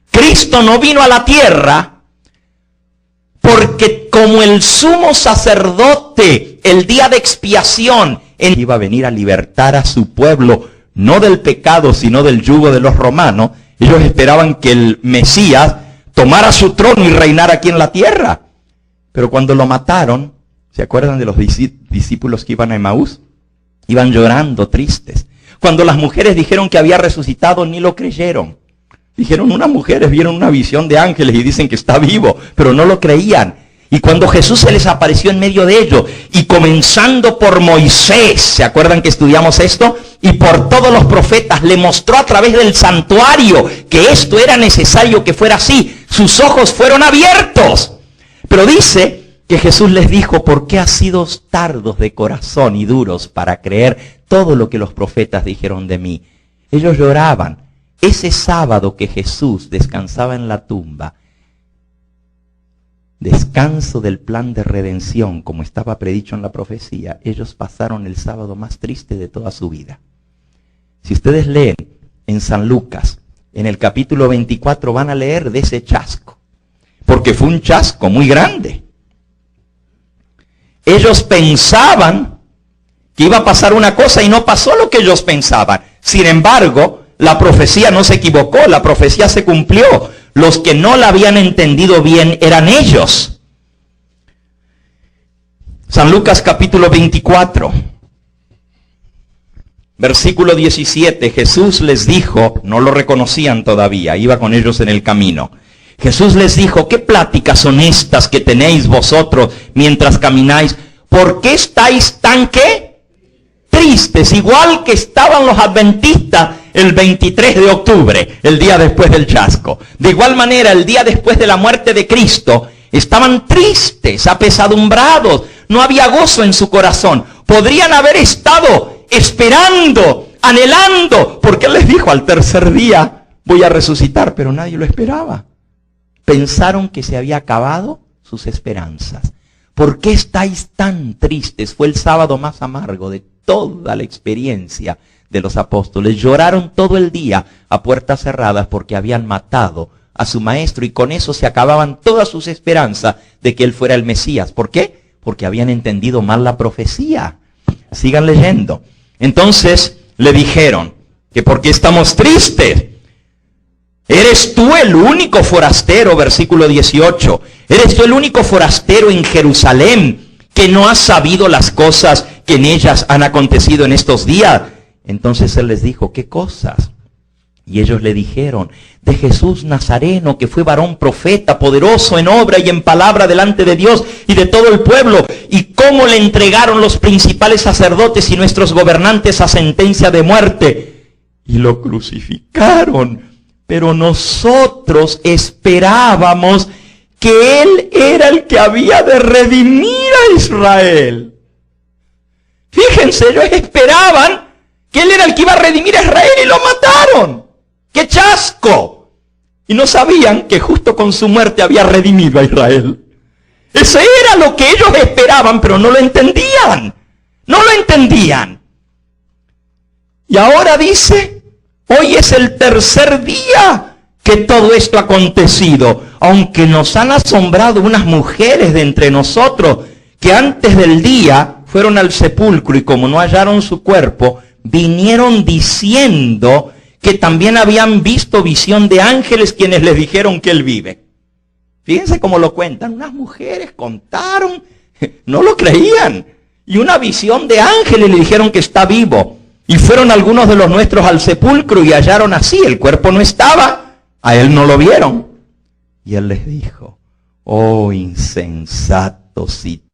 Cristo no vino a la tierra porque como el sumo sacerdote el día de expiación iba a venir a libertar a su pueblo, no del pecado, sino del yugo de los romanos. Ellos esperaban que el Mesías tomara su trono y reinara aquí en la tierra. Pero cuando lo mataron, ¿se acuerdan de los discípulos que iban a Emaús? Iban llorando, tristes. Cuando las mujeres dijeron que había resucitado, ni lo creyeron. Dijeron, unas mujeres vieron una visión de ángeles y dicen que está vivo, pero no lo creían. Y cuando Jesús se les apareció en medio de ellos, y comenzando por Moisés, ¿se acuerdan que estudiamos esto? Y por todos los profetas, le mostró a través del santuario que esto era necesario que fuera así. Sus ojos fueron abiertos. Pero dice que Jesús les dijo, ¿por qué has sido tardos de corazón y duros para creer todo lo que los profetas dijeron de mí? Ellos lloraban. Ese sábado que Jesús descansaba en la tumba, descanso del plan de redención, como estaba predicho en la profecía, ellos pasaron el sábado más triste de toda su vida. Si ustedes leen en San Lucas, en el capítulo 24, van a leer de ese chasco, porque fue un chasco muy grande. Ellos pensaban que iba a pasar una cosa y no pasó lo que ellos pensaban. Sin embargo, la profecía no se equivocó, la profecía se cumplió. Los que no la habían entendido bien eran ellos. San Lucas capítulo 24, versículo 17, Jesús les dijo, no lo reconocían todavía, iba con ellos en el camino. Jesús les dijo, ¿qué pláticas son estas que tenéis vosotros mientras camináis? ¿Por qué estáis tan qué? Tristes, igual que estaban los adventistas el 23 de octubre, el día después del chasco. De igual manera, el día después de la muerte de Cristo, estaban tristes, apesadumbrados, no había gozo en su corazón. Podrían haber estado esperando, anhelando, porque Él les dijo, al tercer día voy a resucitar, pero nadie lo esperaba. Pensaron que se había acabado sus esperanzas. ¿Por qué estáis tan tristes? Fue el sábado más amargo de toda la experiencia de los apóstoles. Lloraron todo el día a puertas cerradas porque habían matado a su maestro, y con eso se acababan todas sus esperanzas de que él fuera el Mesías. ¿Por qué? Porque habían entendido mal la profecía. Sigan leyendo. Entonces le dijeron que ¿por qué estamos tristes? ¿Eres tú el único forastero? Versículo 18. ¿Eres tú el único forastero en Jerusalén que no has sabido las cosas que en ellas han acontecido en estos días? Entonces él les dijo, ¿qué cosas? Y ellos le dijeron, de Jesús Nazareno, que fue varón profeta, poderoso en obra y en palabra delante de Dios y de todo el pueblo, y cómo le entregaron los principales sacerdotes y nuestros gobernantes a sentencia de muerte, y lo crucificaron. Pero nosotros esperábamos que Él era el que había de redimir a Israel. Fíjense, ellos esperaban que Él era el que iba a redimir a Israel y lo mataron. ¡Qué chasco! Y no sabían que justo con su muerte había redimido a Israel. Eso era lo que ellos esperaban, pero no lo entendían. No lo entendían. Y ahora dice, hoy es el tercer día que todo esto ha acontecido. Aunque nos han asombrado unas mujeres de entre nosotros que antes del día fueron al sepulcro y como no hallaron su cuerpo, vinieron diciendo que también habían visto visión de ángeles quienes les dijeron que él vive. Fíjense cómo lo cuentan. Unas mujeres contaron, no lo creían. Y una visión de ángeles le dijeron que está vivo. Y fueron algunos de los nuestros al sepulcro y hallaron así, el cuerpo no estaba, a él no lo vieron. Y él les dijo, oh insensatos y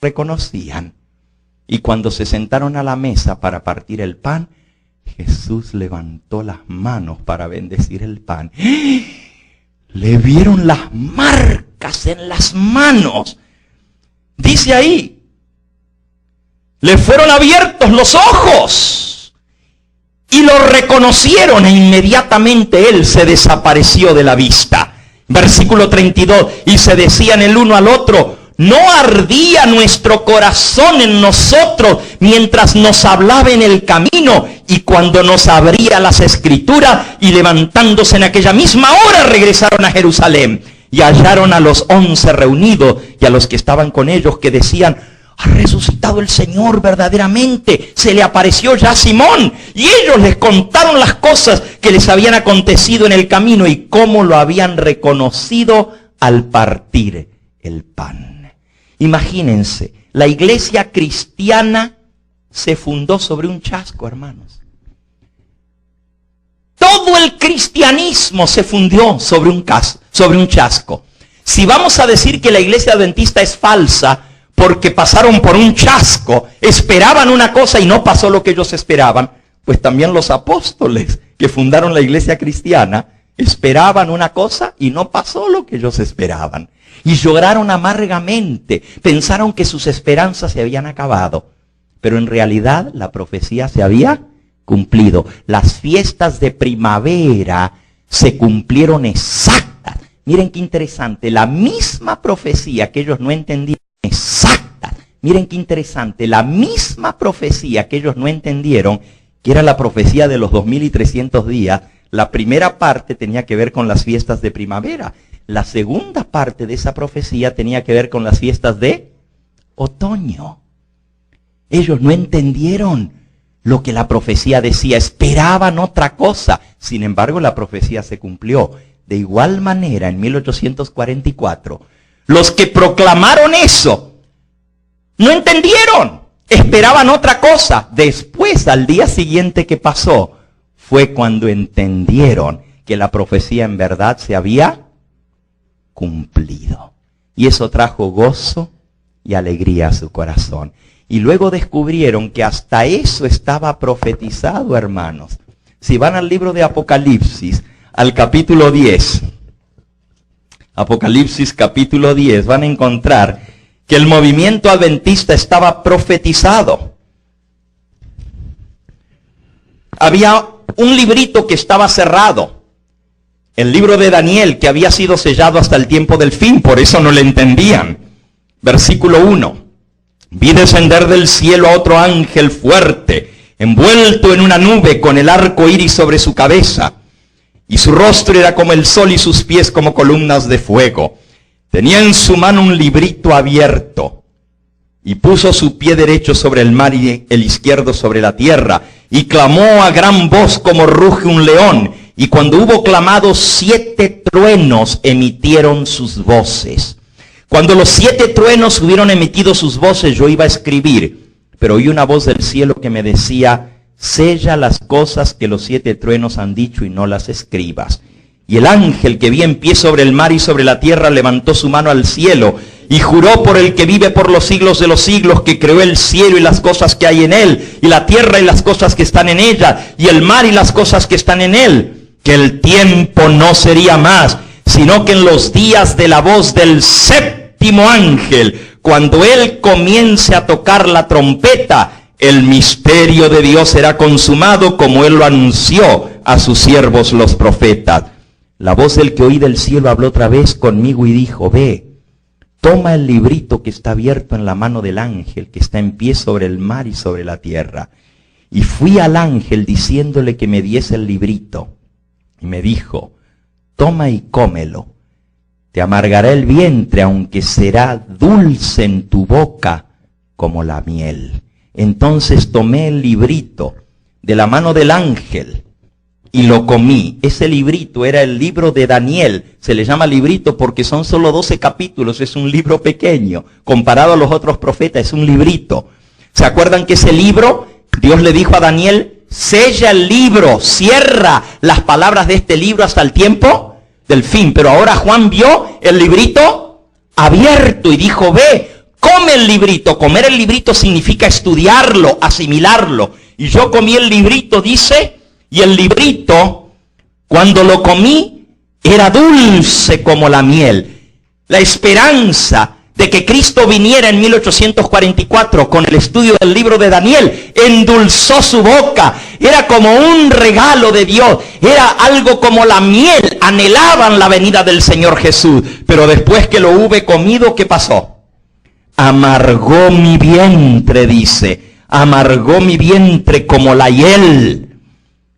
reconocían. Y cuando se sentaron a la mesa para partir el pan, Jesús levantó las manos para bendecir el pan. Le vieron las marcas en las manos. Dice ahí, le fueron abiertos los ojos y lo reconocieron e inmediatamente él se desapareció de la vista. Versículo 32, y se decían el uno al otro: ¿no ardía nuestro corazón en nosotros mientras nos hablaba en el camino y cuando nos abría las escrituras? Y levantándose en aquella misma hora regresaron a Jerusalén y hallaron a los 11 reunidos y a los que estaban con ellos, que decían: ha resucitado el Señor verdaderamente, se le apareció ya a Simón. Y ellos les contaron las cosas que les habían acontecido en el camino y cómo lo habían reconocido al partir el pan. Imagínense, la iglesia cristiana se fundó sobre un chasco, hermanos. Todo el cristianismo se fundió sobre un chasco. Si vamos a decir que la iglesia adventista es falsa porque pasaron por un chasco, esperaban una cosa y no pasó lo que ellos esperaban, pues también los apóstoles que fundaron la iglesia cristiana esperaban una cosa y no pasó lo que ellos esperaban. Y lloraron amargamente, pensaron que sus esperanzas se habían acabado, pero en realidad la profecía se había cumplido. Las fiestas de primavera se cumplieron exactas. Miren qué interesante, la misma profecía que ellos no entendían, exacta. Miren qué interesante, la misma profecía que ellos no entendieron, que era la profecía de los 2300 días, la primera parte tenía que ver con las fiestas de primavera. La segunda parte de esa profecía tenía que ver con las fiestas de otoño. Ellos no entendieron lo que la profecía decía, esperaban otra cosa. Sin embargo, la profecía se cumplió. De igual manera, en 1844, los que proclamaron eso no entendieron, esperaban otra cosa. Después, al día siguiente que pasó, fue cuando entendieron que la profecía en verdad se había cumplido. Y eso trajo gozo y alegría a su corazón. Y luego descubrieron que hasta eso estaba profetizado, hermanos. Si van al libro de Apocalipsis, al capítulo 10, Apocalipsis capítulo 10, van a encontrar que el movimiento adventista estaba profetizado. Había un librito que estaba cerrado, el libro de Daniel, que había sido sellado hasta el tiempo del fin, por eso no le entendían. Versículo 1. Vi descender del cielo a otro ángel fuerte, envuelto en una nube con el arco iris sobre su cabeza, y su rostro era como el sol y sus pies como columnas de fuego. Tenía en su mano un librito abierto, y puso su pie derecho sobre el mar y el izquierdo sobre la tierra, y clamó a gran voz como ruge un león, y cuando hubo clamado, 7 truenos emitieron sus voces. Cuando los 7 truenos hubieron emitido sus voces, yo iba a escribir, pero oí una voz del cielo que me decía: sella las cosas que los 7 truenos han dicho y no las escribas. Y el ángel que vi en pie sobre el mar y sobre la tierra levantó su mano al cielo y juró por el que vive por los siglos de los siglos, que creó el cielo y las cosas que hay en él, y la tierra y las cosas que están en ella, y el mar y las cosas que están en él, que el tiempo no sería más, sino que en los días de la voz del séptimo ángel, cuando él comience a tocar la trompeta, el misterio de Dios será consumado, como él lo anunció a sus siervos los profetas. La voz del que oí del cielo habló otra vez conmigo y dijo: ve, toma el librito que está abierto en la mano del ángel que está en pie sobre el mar y sobre la tierra. Y fui al ángel diciéndole que me diese el librito. Y me dijo: toma y cómelo. Te amargará el vientre, aunque será dulce en tu boca como la miel. Entonces tomé el librito de la mano del ángel y lo comí. Ese librito era el libro de Daniel. Se le llama librito porque son solo 12 capítulos. Es un libro pequeño. Comparado a los otros profetas, es un librito. ¿Se acuerdan que ese libro, Dios le dijo a Daniel: sella el libro, cierra las palabras de este libro hasta el tiempo del fin? Pero ahora Juan vio el librito abierto y dijo: ve, come come el librito. Comer el librito significa estudiarlo, asimilarlo. Y yo comí el librito, dice, y el librito, cuando lo comí, era dulce como la miel. La esperanza de que Cristo viniera en 1844 con el estudio del libro de Daniel endulzó su boca. Era como un regalo de Dios, era algo como la miel. Anhelaban la venida del Señor Jesús, pero después que lo hube comido, ¿qué pasó? Amargó mi vientre, dice, amargó mi vientre como la hiel.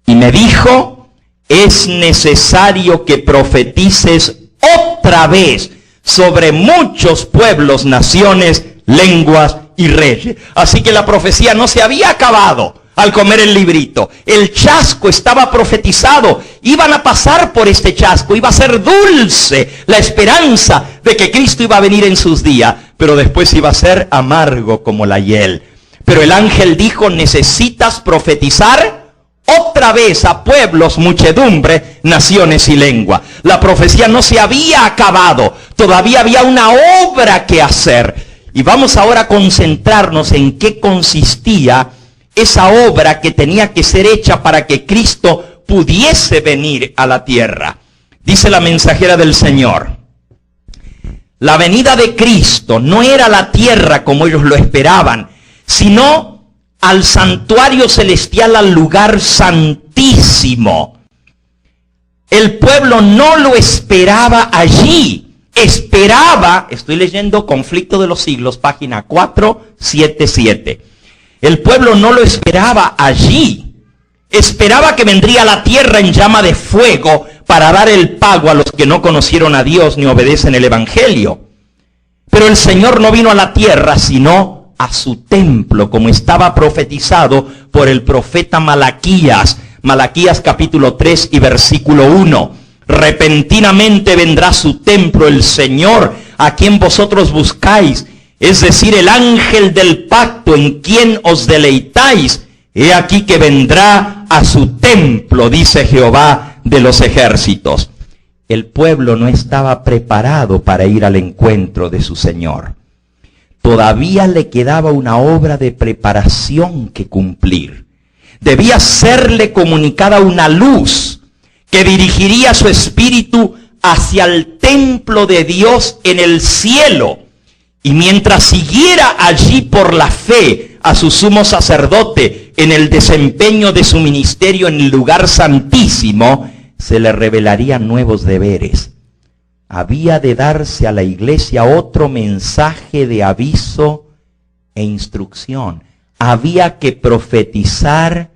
Y me dijo, es necesario que profetices otra vez sobre muchos pueblos, naciones, lenguas y reyes. Así que la profecía no se había acabado al comer el librito. El chasco estaba profetizado. Iban a pasar por este chasco. Iba a ser dulce la esperanza de que Cristo iba a venir en sus días. Pero después iba a ser amargo como la hiel. Pero el ángel dijo, necesitas profetizar otra vez a pueblos, muchedumbre, naciones y lengua. La profecía no se había acabado. Todavía había una obra que hacer. Y vamos ahora a concentrarnos en qué consistía esa obra que tenía que ser hecha para que Cristo pudiese venir a la tierra. Dice la mensajera del Señor, la venida de Cristo no era la tierra como ellos lo esperaban, sino al santuario celestial, al lugar santísimo. El pueblo no lo esperaba allí, esperaba, estoy leyendo Conflicto de los Siglos, página 477. El pueblo no lo esperaba allí, esperaba que vendría a la tierra en llama de fuego para dar el pago a los que no conocieron a Dios ni obedecen el Evangelio. Pero el Señor no vino a la tierra, sino a su templo, como estaba profetizado por el profeta Malaquías. Malaquías capítulo 3 y versículo 1. Repentinamente vendrá a su templo el Señor, a quien vosotros buscáis, es decir, el ángel del pacto en quien os deleitáis. He aquí que vendrá a su templo, dice Jehová de los ejércitos. El pueblo no estaba preparado para ir al encuentro de su Señor. Todavía le quedaba una obra de preparación que cumplir. Debía serle comunicada una luz que dirigiría su espíritu hacia el templo de Dios en el cielo. Y mientras siguiera allí por la fe a su sumo sacerdote en el desempeño de su ministerio en el lugar santísimo, se le revelarían nuevos deberes. Había de darse a la iglesia otro mensaje de aviso e instrucción. Había que profetizar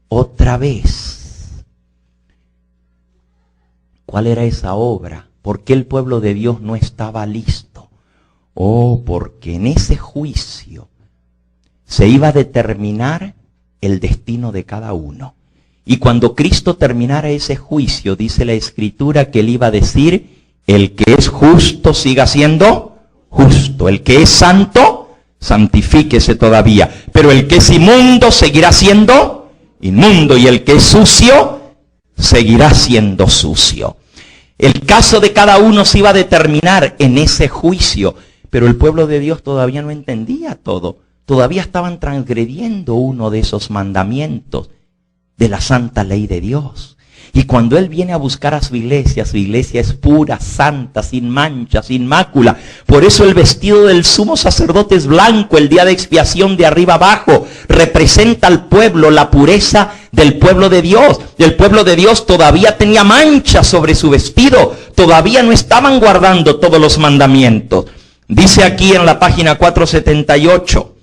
otra vez. ¿Cuál era esa obra? ¿Por qué el pueblo de Dios no estaba listo? Oh, porque en ese juicio se iba a determinar el destino de cada uno. Y cuando Cristo terminara ese juicio, dice la Escritura que él iba a decir, el que es justo siga siendo justo. El que es santo, santifíquese todavía. Pero el que es inmundo seguirá siendo inmundo. Y el que es sucio, seguirá siendo sucio. El caso de cada uno se iba a determinar en ese juicio. Pero el pueblo de Dios todavía no entendía todo. Todavía estaban transgrediendo uno de esos mandamientos de la santa ley de Dios. Y cuando Él viene a buscar a su iglesia es pura, santa, sin mancha, sin mácula. Por eso el vestido del sumo sacerdote es blanco, el día de expiación de arriba abajo. Representa al pueblo, la pureza del pueblo de Dios. Y el pueblo de Dios todavía tenía manchas sobre su vestido. Todavía no estaban guardando todos los mandamientos. Dice aquí en la página 478.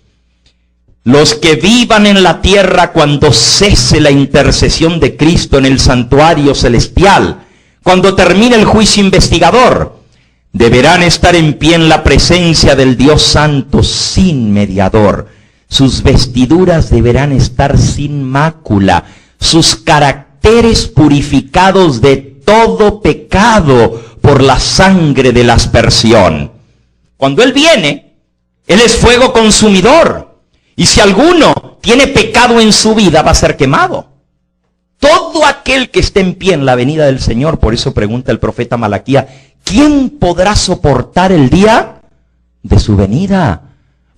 Los que vivan en la tierra cuando cese la intercesión de Cristo en el santuario celestial, cuando termine el juicio investigador, deberán estar en pie en la presencia del Dios Santo sin mediador. Sus vestiduras deberán estar sin mácula, sus caracteres purificados de todo pecado por la sangre de la aspersión. Cuando Él viene, Él es fuego consumidor. Y si alguno tiene pecado en su vida, va a ser quemado. Todo aquel que esté en pie en la venida del Señor, por eso pregunta el profeta Malaquías, ¿quién podrá soportar el día de su venida?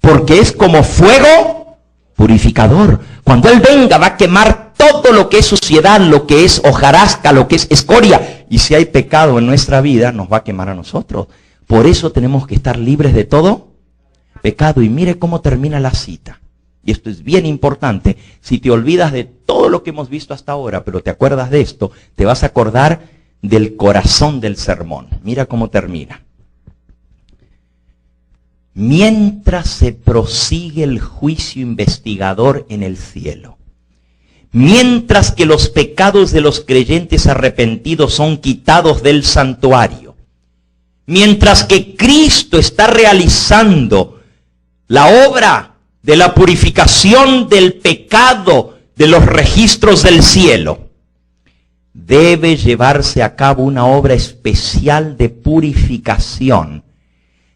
porque es como fuego purificador. Cuando Él venga va a quemar todo lo que es suciedad, lo que es hojarasca, lo que es escoria. Y si hay pecado en nuestra vida, nos va a quemar a nosotros. Por eso tenemos que estar libres de todo pecado. Y mire cómo termina la cita. Y esto es bien importante. Si te olvidas de todo lo que hemos visto hasta ahora, pero te acuerdas de esto, te vas a acordar del corazón del sermón. Mira cómo termina. Mientras se prosigue el juicio investigador en el cielo, mientras que los pecados de los creyentes arrepentidos son quitados del santuario, mientras que Cristo está realizando la obra de la purificación del pecado de los registros del cielo, debe llevarse a cabo una obra especial de purificación,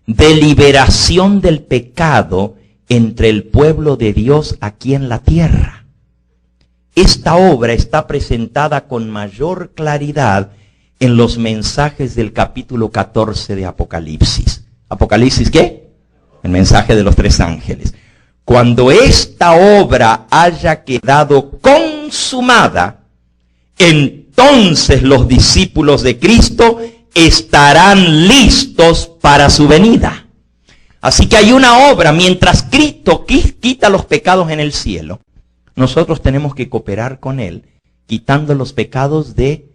de liberación del pecado entre el pueblo de Dios aquí en la tierra. Esta obra está presentada con mayor claridad en los mensajes del capítulo 14 de Apocalipsis. ¿Apocalipsis qué? El mensaje de los 3 ángeles. Cuando esta obra haya quedado consumada, entonces los discípulos de Cristo estarán listos para su venida. Así que hay una obra, mientras Cristo quita los pecados en el cielo, nosotros tenemos que cooperar con Él, quitando los pecados de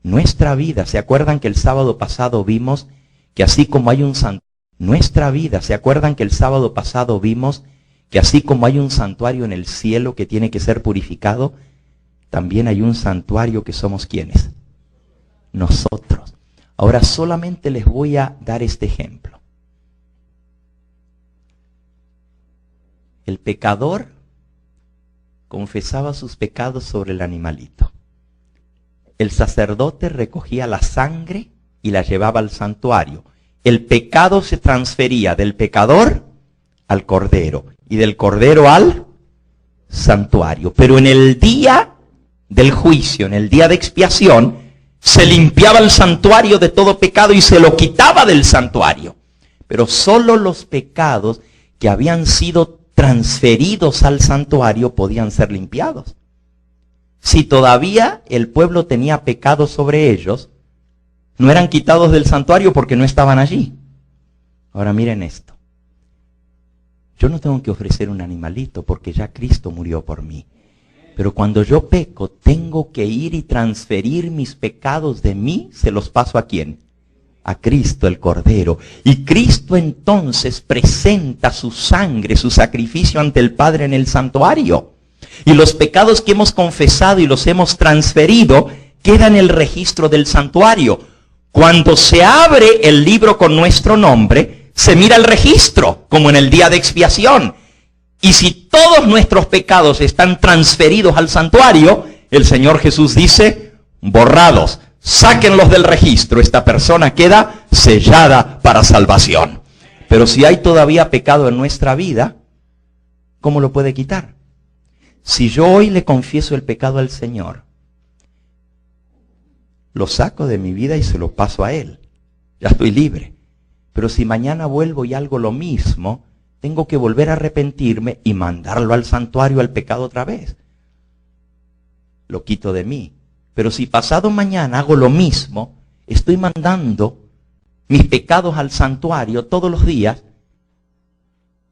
nuestra vida. ¿Se acuerdan que el sábado pasado vimos que así como hay un santuario, nuestra vida, ¿se acuerdan que el sábado pasado vimos que así como hay un santuario en el cielo que tiene que ser purificado, también hay un santuario que somos ¿quiénes? Nosotros. Ahora solamente les voy a dar este ejemplo. El pecador confesaba sus pecados sobre el animalito. El sacerdote recogía la sangre y la llevaba al santuario. El pecado se transfería del pecador al cordero y del cordero al santuario. Pero en el día del juicio, en el día de expiación, se limpiaba el santuario de todo pecado y se lo quitaba del santuario. Pero solo los pecados que habían sido transferidos al santuario podían ser limpiados. Si todavía el pueblo tenía pecado sobre ellos, no eran quitados del santuario porque no estaban allí. Ahora miren esto. Yo no tengo que ofrecer un animalito porque ya Cristo murió por mí. Pero cuando yo peco, tengo que ir y transferir mis pecados de mí. ¿Se los paso a quién? A Cristo el Cordero. Y Cristo entonces presenta su sangre, su sacrificio ante el Padre en el santuario. Y los pecados que hemos confesado y los hemos transferido quedan en el registro del santuario. Cuando se abre el libro con nuestro nombre, se mira el registro, como en el día de expiación. Y si todos nuestros pecados están transferidos al santuario, el Señor Jesús dice, borrados, sáquenlos del registro, esta persona queda sellada para salvación. Pero si hay todavía pecado en nuestra vida, ¿cómo lo puede quitar? Si yo hoy le confieso el pecado al Señor, lo saco de mi vida y se lo paso a Él. Ya estoy libre. Pero si mañana vuelvo y hago lo mismo, tengo que volver a arrepentirme y mandarlo al santuario, al pecado otra vez. Lo quito de mí. Pero si pasado mañana hago lo mismo, estoy mandando mis pecados al santuario todos los días.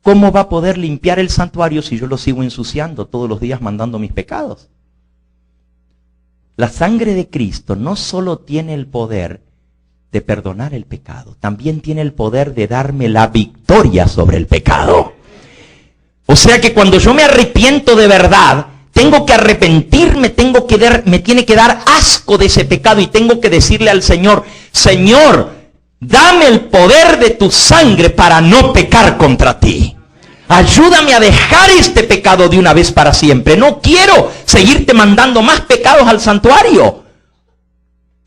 ¿Cómo va a poder limpiar el santuario si yo lo sigo ensuciando todos los días mandando mis pecados? La sangre de Cristo no solo tiene el poder de perdonar el pecado, también tiene el poder de darme la victoria sobre el pecado. O sea que cuando yo me arrepiento de verdad, tengo que arrepentirme, me tiene que dar asco de ese pecado y tengo que decirle al Señor, Señor, dame el poder de tu sangre para no pecar contra ti. Ayúdame a dejar este pecado de una vez para siempre. No quiero seguirte mandando más pecados al santuario.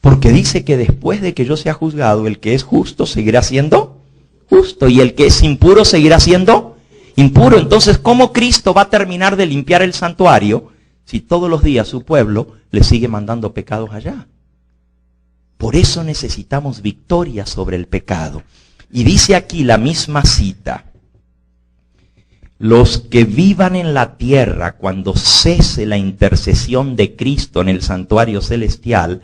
Porque dice que después de que yo sea juzgado, el que es justo seguirá siendo justo y el que es impuro seguirá siendo impuro. Entonces, ¿cómo Cristo va a terminar de limpiar el santuario si todos los días su pueblo le sigue mandando pecados allá? Por eso necesitamos victoria sobre el pecado. Y dice aquí la misma cita. los que vivan en la tierra cuando cese la intercesión de Cristo en el santuario celestial,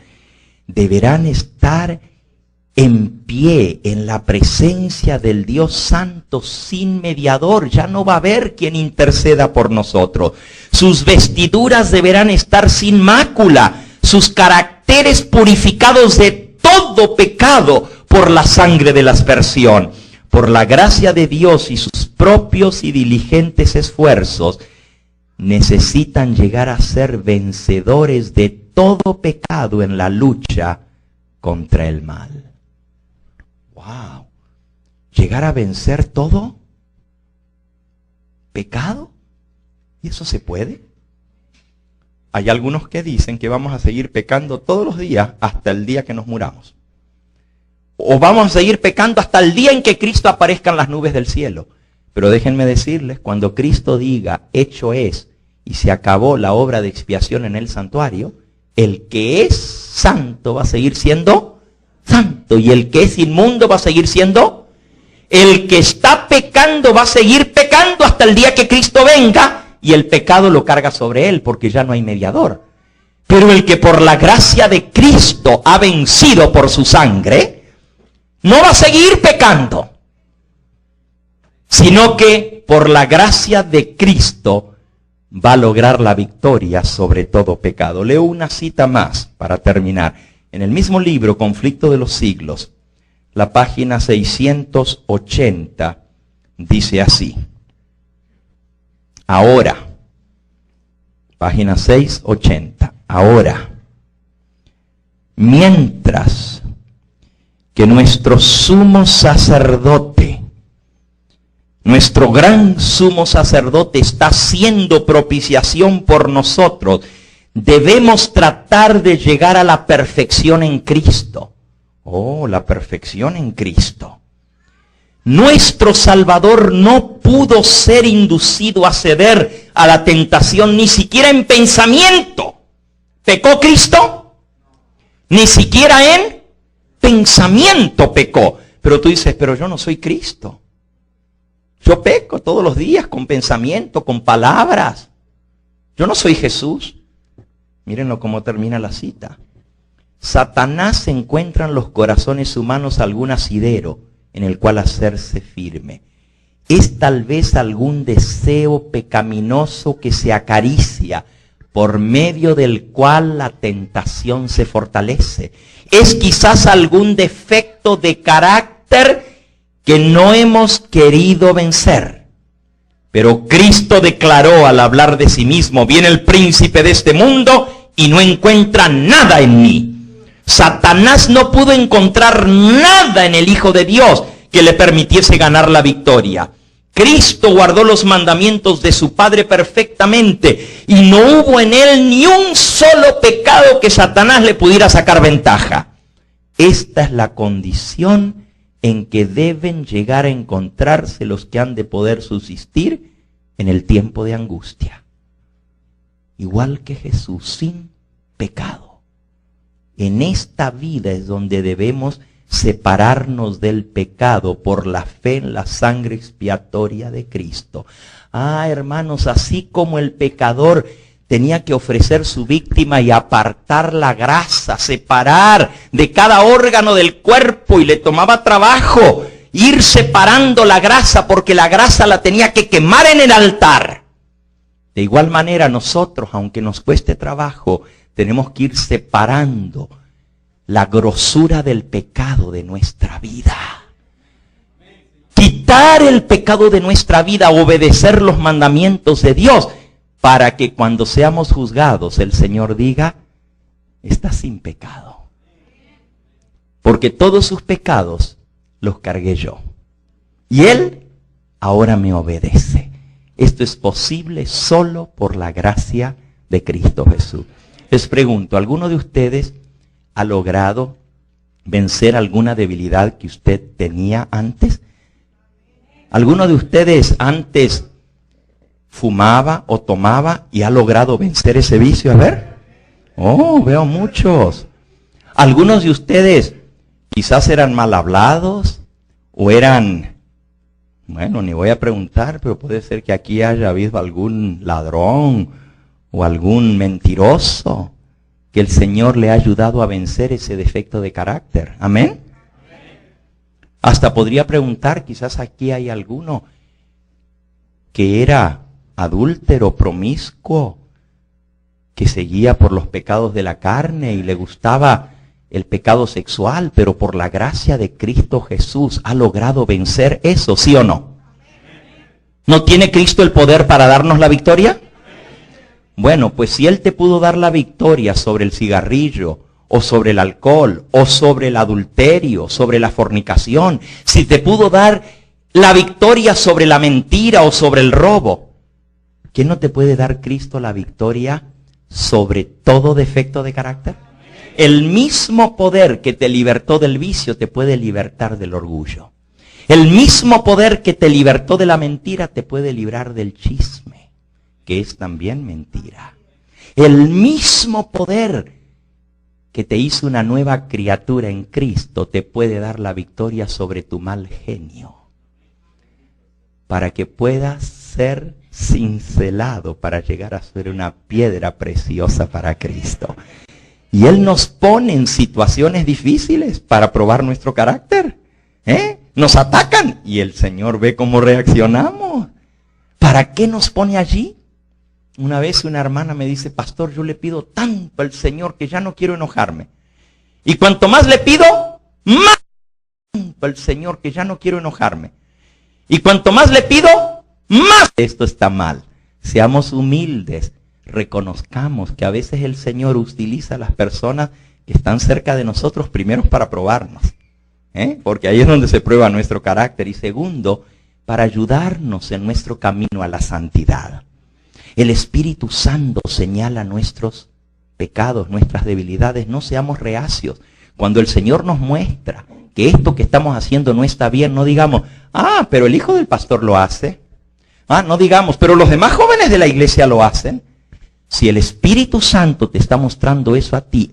deberán estar en pie en la presencia del Dios Santo sin mediador. Ya no va a haber quien interceda por nosotros. Sus vestiduras deberán estar sin mácula, sus caracteres purificados de todo pecado por la sangre de la aspersión. Por la gracia de Dios y sus propios y diligentes esfuerzos, necesitan llegar a ser vencedores de todo pecado en la lucha contra el mal. ¡Wow! ¿Llegar a vencer todo pecado? ¿Y eso se puede? Hay algunos que dicen que vamos a seguir pecando todos los días hasta el día que nos muramos. O vamos a seguir pecando hasta el día en que Cristo aparezca en las nubes del cielo. Pero déjenme decirles, cuando Cristo diga, hecho es, y se acabó la obra de expiación en el santuario, el que es santo va a seguir siendo santo, y el que es inmundo va a seguir siendo. El que está pecando va a seguir pecando hasta el día que Cristo venga, y el pecado lo carga sobre él, porque ya no hay mediador. Pero el que por la gracia de Cristo ha vencido por su sangre, no va a seguir pecando, sino que por la gracia de Cristo va a lograr la victoria sobre todo pecado. Leo una cita más para terminar. En el mismo libro, Conflicto de los Siglos, la página 680, dice así. Ahora, página 680, ahora, mientras que nuestro sumo sacerdote, nuestro gran sumo sacerdote está haciendo propiciación por nosotros, debemos tratar de llegar a la perfección en Cristo. Oh, la perfección en Cristo. Nuestro Salvador no pudo ser inducido a ceder a la tentación ni siquiera en pensamiento. ¿Pecó Cristo? Ni siquiera en pensamiento pecó. Pero tú dices, pero yo no soy Cristo. Yo peco todos los días con pensamiento, con palabras. Yo no soy Jesús. Mírenlo cómo termina la cita. Satanás encuentra en los corazones humanos algún asidero en el cual hacerse firme. Es tal vez algún deseo pecaminoso que se acaricia, por medio del cual la tentación se fortalece. Es quizás algún defecto de carácter que no hemos querido vencer. Pero Cristo declaró al hablar de sí mismo, viene el príncipe de este mundo y no encuentra nada en mí. Satanás no pudo encontrar nada en el Hijo de Dios que le permitiese ganar la victoria. Cristo guardó los mandamientos de su Padre perfectamente y no hubo en él ni un solo pecado que Satanás le pudiera sacar ventaja. Esta es la condición en que deben llegar a encontrarse los que han de poder subsistir en el tiempo de angustia. Igual que Jesús, sin pecado. En esta vida es donde debemos separarnos del pecado por la fe en la sangre expiatoria de Cristo. Ah, hermanos, así como el pecador tenía que ofrecer su víctima y apartar la grasa, separar de cada órgano del cuerpo, y le tomaba trabajo ir separando la grasa porque la grasa la tenía que quemar en el altar. De igual manera nosotros, aunque nos cueste trabajo, tenemos que ir separando la grosura del pecado de nuestra vida. Quitar el pecado de nuestra vida, obedecer los mandamientos de Dios, para que cuando seamos juzgados el Señor diga, está sin pecado. Porque todos sus pecados los cargué yo. Y Él ahora me obedece. Esto es posible solo por la gracia de Cristo Jesús. Les pregunto, ¿alguno de ustedes ha logrado vencer alguna debilidad que usted tenía antes? ¿Alguno de ustedes antes fumaba o tomaba y ha logrado vencer ese vicio? A ver. Oh, veo muchos. Algunos de ustedes quizás eran mal hablados o eran Bueno, ni voy a preguntar, pero puede ser que aquí haya habido algún ladrón o algún mentiroso que el Señor le ha ayudado a vencer ese defecto de carácter. ¿Amén? Hasta podría preguntar, quizás aquí hay alguno que era adúltero, promiscuo, que seguía por los pecados de la carne y le gustaba el pecado sexual, pero por la gracia de Cristo Jesús ha logrado vencer eso, ¿sí o no? ¿No tiene Cristo el poder para darnos la victoria? Bueno, pues si Él te pudo dar la victoria sobre el cigarrillo, o sobre el alcohol, o sobre el adulterio, sobre la fornicación, si te pudo dar la victoria sobre la mentira o sobre el robo, ¿qué no te puede dar Cristo la victoria sobre todo defecto de carácter? El mismo poder que te libertó del vicio te puede libertar del orgullo. El mismo poder que te libertó de la mentira te puede librar del chisme, que es también mentira. El mismo poder que te hizo una nueva criatura en Cristo te puede dar la victoria sobre tu mal genio, para que puedas ser cincelado para llegar a ser una piedra preciosa para Cristo. Y Él nos pone en situaciones difíciles para probar nuestro carácter. Nos atacan y el Señor ve cómo reaccionamos. ¿Para qué nos pone allí? Una vez una hermana me dice, pastor, yo le pido tanto al Señor que ya no quiero enojarme. Y cuanto más le pido, más tanto al Señor que ya no quiero enojarme. Y cuanto más le pido, más. Esto está mal. Seamos humildes. Reconozcamos que a veces el Señor utiliza a las personas que están cerca de nosotros primero para probarnos. Porque ahí es donde se prueba nuestro carácter. Y segundo, para ayudarnos en nuestro camino a la santidad. El Espíritu Santo señala nuestros pecados, nuestras debilidades. No seamos reacios. Cuando el Señor nos muestra que esto que estamos haciendo no está bien, no digamos, pero el hijo del pastor lo hace. No digamos, pero los demás jóvenes de la iglesia lo hacen. Si el Espíritu Santo te está mostrando eso a ti,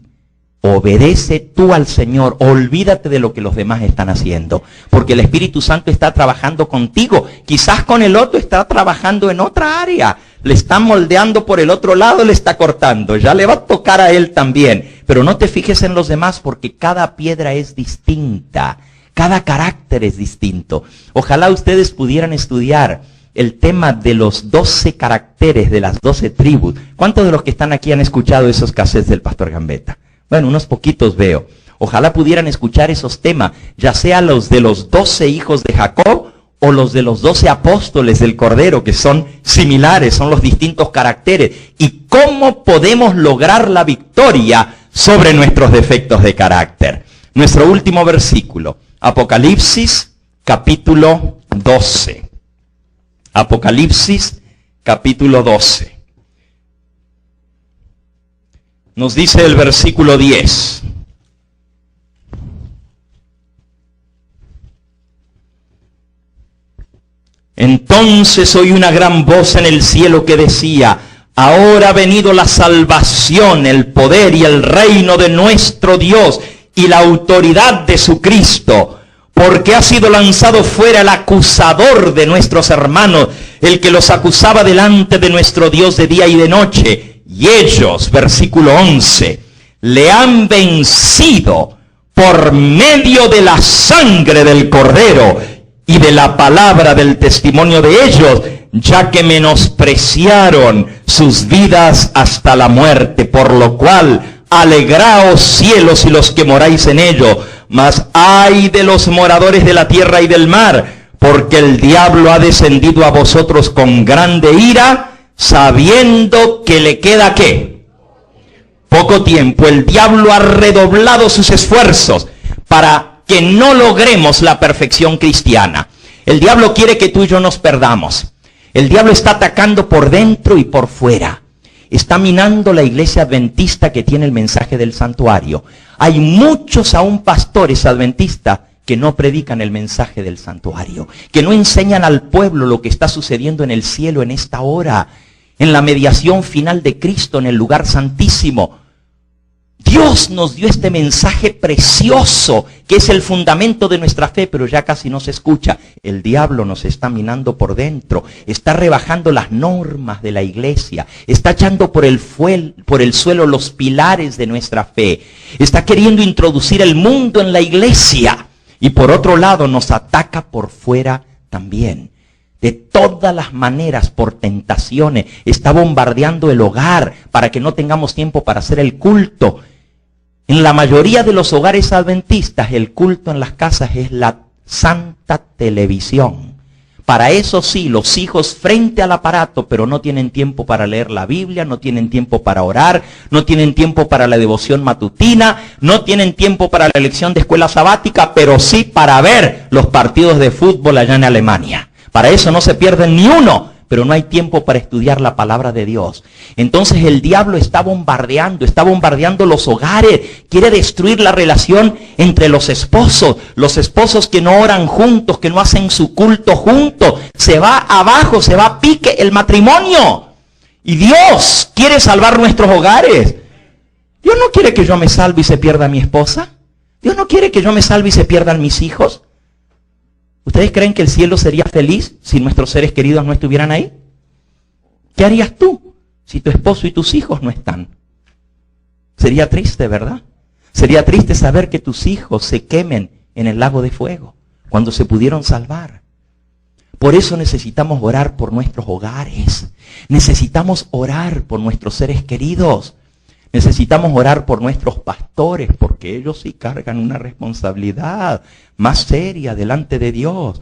obedece tú al Señor, olvídate de lo que los demás están haciendo, porque el Espíritu Santo está trabajando contigo, quizás con el otro está trabajando en otra área, le está moldeando por el otro lado, le está cortando, ya le va a tocar a él también, pero no te fijes en los demás porque cada piedra es distinta, cada carácter es distinto. Ojalá ustedes pudieran estudiar el tema de los 12 caracteres de las 12 tribus. ¿Cuántos de los que están aquí han escuchado esos cassettes del pastor Gambetta? Bueno, unos poquitos veo. Ojalá pudieran escuchar esos temas, ya sea los de los 12 hijos de Jacob o los de los 12 apóstoles del Cordero, que son similares, son los distintos caracteres. ¿Y cómo podemos lograr la victoria sobre nuestros defectos de carácter? Nuestro último versículo, Apocalipsis capítulo 12. Apocalipsis capítulo 12. Nos dice el versículo 10. Entonces oí una gran voz en el cielo que decía, ahora ha venido la salvación, el poder y el reino de nuestro Dios y la autoridad de su Cristo, porque ha sido lanzado fuera el acusador de nuestros hermanos, el que los acusaba delante de nuestro Dios de día y de noche. Y ellos, versículo 11, le han vencido por medio de la sangre del Cordero y de la palabra del testimonio de ellos, ya que menospreciaron sus vidas hasta la muerte. Por lo cual, alegraos cielos y los que moráis en ellos, mas ay de los moradores de la tierra y del mar, porque el diablo ha descendido a vosotros con grande ira, sabiendo que le queda ¿qué? Poco tiempo. El diablo ha redoblado sus esfuerzos para que no logremos la perfección cristiana. El diablo quiere que tú y yo nos perdamos. El diablo está atacando por dentro y por fuera. Está minando la iglesia adventista que tiene el mensaje del santuario. Hay muchos aún pastores adventistas que no predican el mensaje del santuario, que no enseñan al pueblo lo que está sucediendo en el cielo en esta hora, en la mediación final de Cristo en el lugar santísimo. Dios nos dio este mensaje precioso, que es el fundamento de nuestra fe, pero ya casi no se escucha. El diablo nos está minando por dentro, está rebajando las normas de la iglesia, está echando por el suelo los pilares de nuestra fe, está queriendo introducir el mundo en la iglesia y por otro lado nos ataca por fuera también. De todas las maneras, por tentaciones, está bombardeando el hogar para que no tengamos tiempo para hacer el culto. En la mayoría de los hogares adventistas, el culto en las casas es la santa televisión. Para eso sí, los hijos frente al aparato, pero no tienen tiempo para leer la Biblia, no tienen tiempo para orar, no tienen tiempo para la devoción matutina, no tienen tiempo para la elección de escuela sabática, pero sí para ver los partidos de fútbol allá en Alemania. Para eso no se pierden ni uno, pero no hay tiempo para estudiar la palabra de Dios. Entonces el diablo está bombardeando los hogares, quiere destruir la relación entre los esposos que no oran juntos, que no hacen su culto juntos. Se va abajo, se va a pique el matrimonio. Y Dios quiere salvar nuestros hogares. Dios no quiere que yo me salve y se pierda mi esposa. Dios no quiere que yo me salve y se pierdan mis hijos. ¿Ustedes creen que el cielo sería feliz si nuestros seres queridos no estuvieran ahí? ¿Qué harías tú si tu esposo y tus hijos no están? Sería triste, ¿verdad? Sería triste saber que tus hijos se quemen en el lago de fuego cuando se pudieron salvar. Por eso necesitamos orar por nuestros hogares. Necesitamos orar por nuestros seres queridos. Necesitamos orar por nuestros pastores, porque ellos sí cargan una responsabilidad más seria delante de Dios.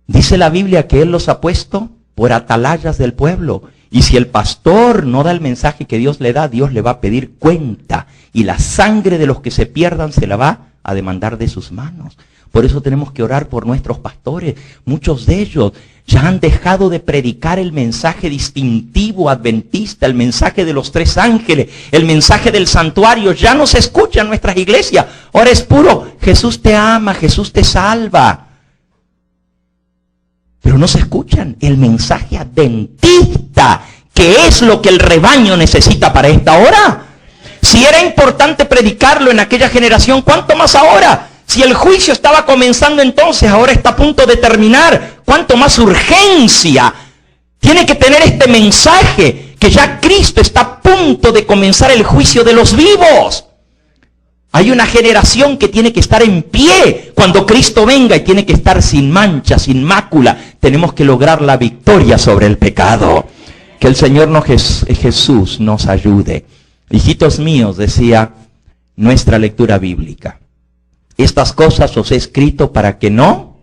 Dice la Biblia que Él los ha puesto por atalayas del pueblo. Y si el pastor no da el mensaje que Dios le da, Dios le va a pedir cuenta. Y la sangre de los que se pierdan se la va a demandar de sus manos. Por eso tenemos que orar por nuestros pastores. Muchos de ellos ya han dejado de predicar el mensaje distintivo adventista, el mensaje de los 3 ángeles, el mensaje del santuario. Ya no se escucha en nuestras iglesias. Ahora es puro, Jesús te ama, Jesús te salva. Pero no se escuchan el mensaje adventista, que es lo que el rebaño necesita para esta hora. Si era importante predicarlo en aquella generación, ¿cuánto más ahora? Si el juicio estaba comenzando entonces, ahora está a punto de terminar. ¿Cuánto más urgencia tiene que tener este mensaje? Que ya Cristo está a punto de comenzar el juicio de los vivos. Hay una generación que tiene que estar en pie cuando Cristo venga y tiene que estar sin mancha, sin mácula. Tenemos que lograr la victoria sobre el pecado. Que el Señor Jesús nos ayude. Hijitos míos, decía nuestra lectura bíblica. Estas cosas os he escrito para que no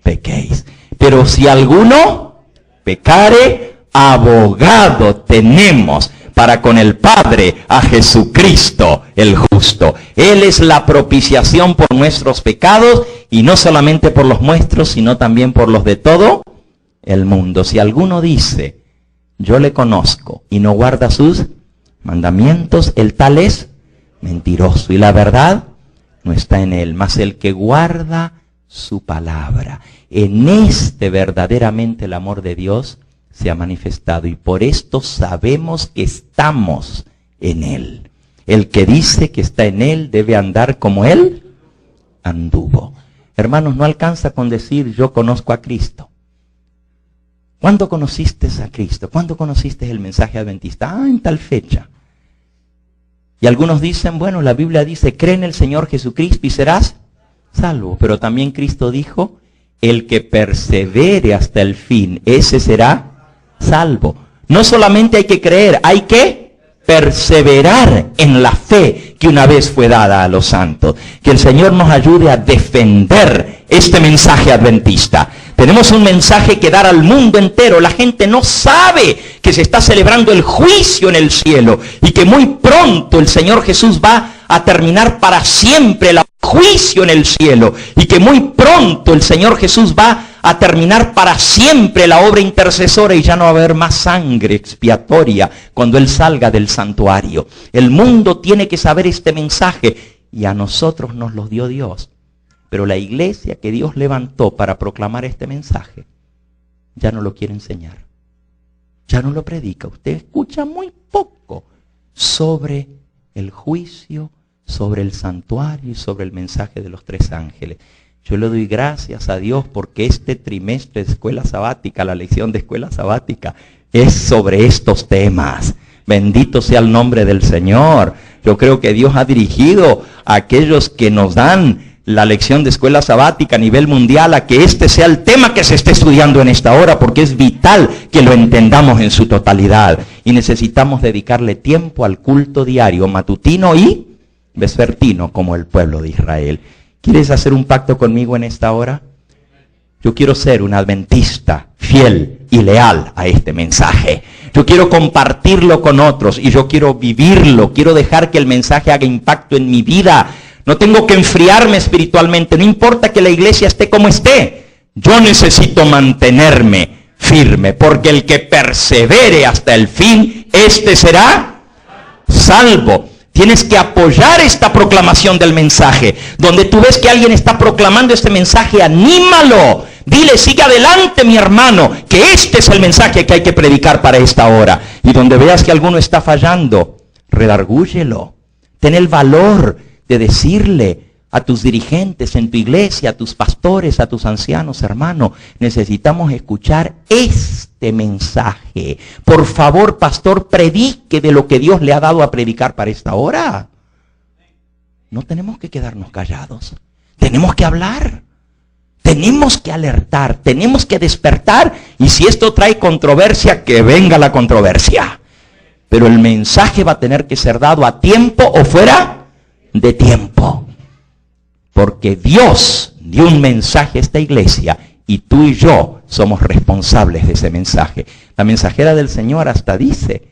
pequéis. Pero si alguno pecare, abogado tenemos para con el Padre, a Jesucristo el justo. Él es la propiciación por nuestros pecados, y no solamente por los nuestros, sino también por los de todo el mundo. Si alguno dice, yo le conozco, y no guarda sus mandamientos, el tal es mentiroso, y la verdad no está en él. Mas el que guarda su palabra, en este verdaderamente el amor de Dios se ha manifestado, y por esto sabemos que estamos en él. El que dice que está en él debe andar como él anduvo. Hermanos, no alcanza con decir yo conozco a Cristo. ¿Cuándo conociste a Cristo? ¿Cuándo conociste el mensaje adventista? En tal fecha. Y algunos dicen, bueno, la Biblia dice, cree en el Señor Jesucristo y serás salvo. Pero también Cristo dijo, el que persevere hasta el fin, ese será salvo. No solamente hay que creer, hay que perseverar en la fe que una vez fue dada a los santos. Que el Señor nos ayude a defender este mensaje adventista. Tenemos un mensaje que dar al mundo entero. La gente no sabe que se está celebrando el juicio en el cielo y que muy pronto el Señor Jesús va a terminar para siempre el juicio en el cielo, y que muy pronto el Señor Jesús va a terminar para siempre la obra intercesora y ya no va a haber más sangre expiatoria cuando Él salga del santuario. El mundo tiene que saber este mensaje y a nosotros nos lo dio Dios. Pero la iglesia que Dios levantó para proclamar este mensaje ya no lo quiere enseñar. Ya no lo predica. Usted escucha muy poco sobre el juicio, sobre el santuario y sobre el mensaje de los 3 ángeles. Yo le doy gracias a Dios porque este trimestre de escuela sabática, la lección de escuela sabática, es sobre estos temas. Bendito sea el nombre del Señor. Yo creo que Dios ha dirigido a aquellos que nos dan la lección de escuela sabática a nivel mundial a que este sea el tema que se esté estudiando en esta hora, porque es vital que lo entendamos en su totalidad. Y necesitamos dedicarle tiempo al culto diario, matutino y vespertino, como el pueblo de Israel. ¿Quieres hacer un pacto conmigo en esta hora? Yo quiero ser un adventista fiel y leal a este mensaje. Yo quiero compartirlo con otros y yo quiero vivirlo. Quiero dejar que el mensaje haga impacto en mi vida. No tengo que enfriarme espiritualmente. No importa que la iglesia esté como esté. Yo necesito mantenerme firme, porque el que persevere hasta el fin, este será salvo. Tienes que apoyar esta proclamación del mensaje. Donde tú ves que alguien está proclamando este mensaje, anímalo. Dile, sigue adelante, mi hermano, que este es el mensaje que hay que predicar para esta hora. Y donde veas que alguno está fallando, redargúyelo. Ten el valor de decirle a tus dirigentes en tu iglesia, a tus pastores, a tus ancianos, hermano, necesitamos escuchar este mensaje. Por favor, pastor, predique de lo que Dios le ha dado a predicar para esta hora. No tenemos que quedarnos callados. Tenemos que hablar. Tenemos que alertar. Tenemos que despertar. Y si esto trae controversia, que venga la controversia. Pero el mensaje va a tener que ser dado a tiempo o fuera de tiempo. Porque Dios dio un mensaje a esta iglesia y tú y yo somos responsables de ese mensaje. La mensajera del Señor hasta dice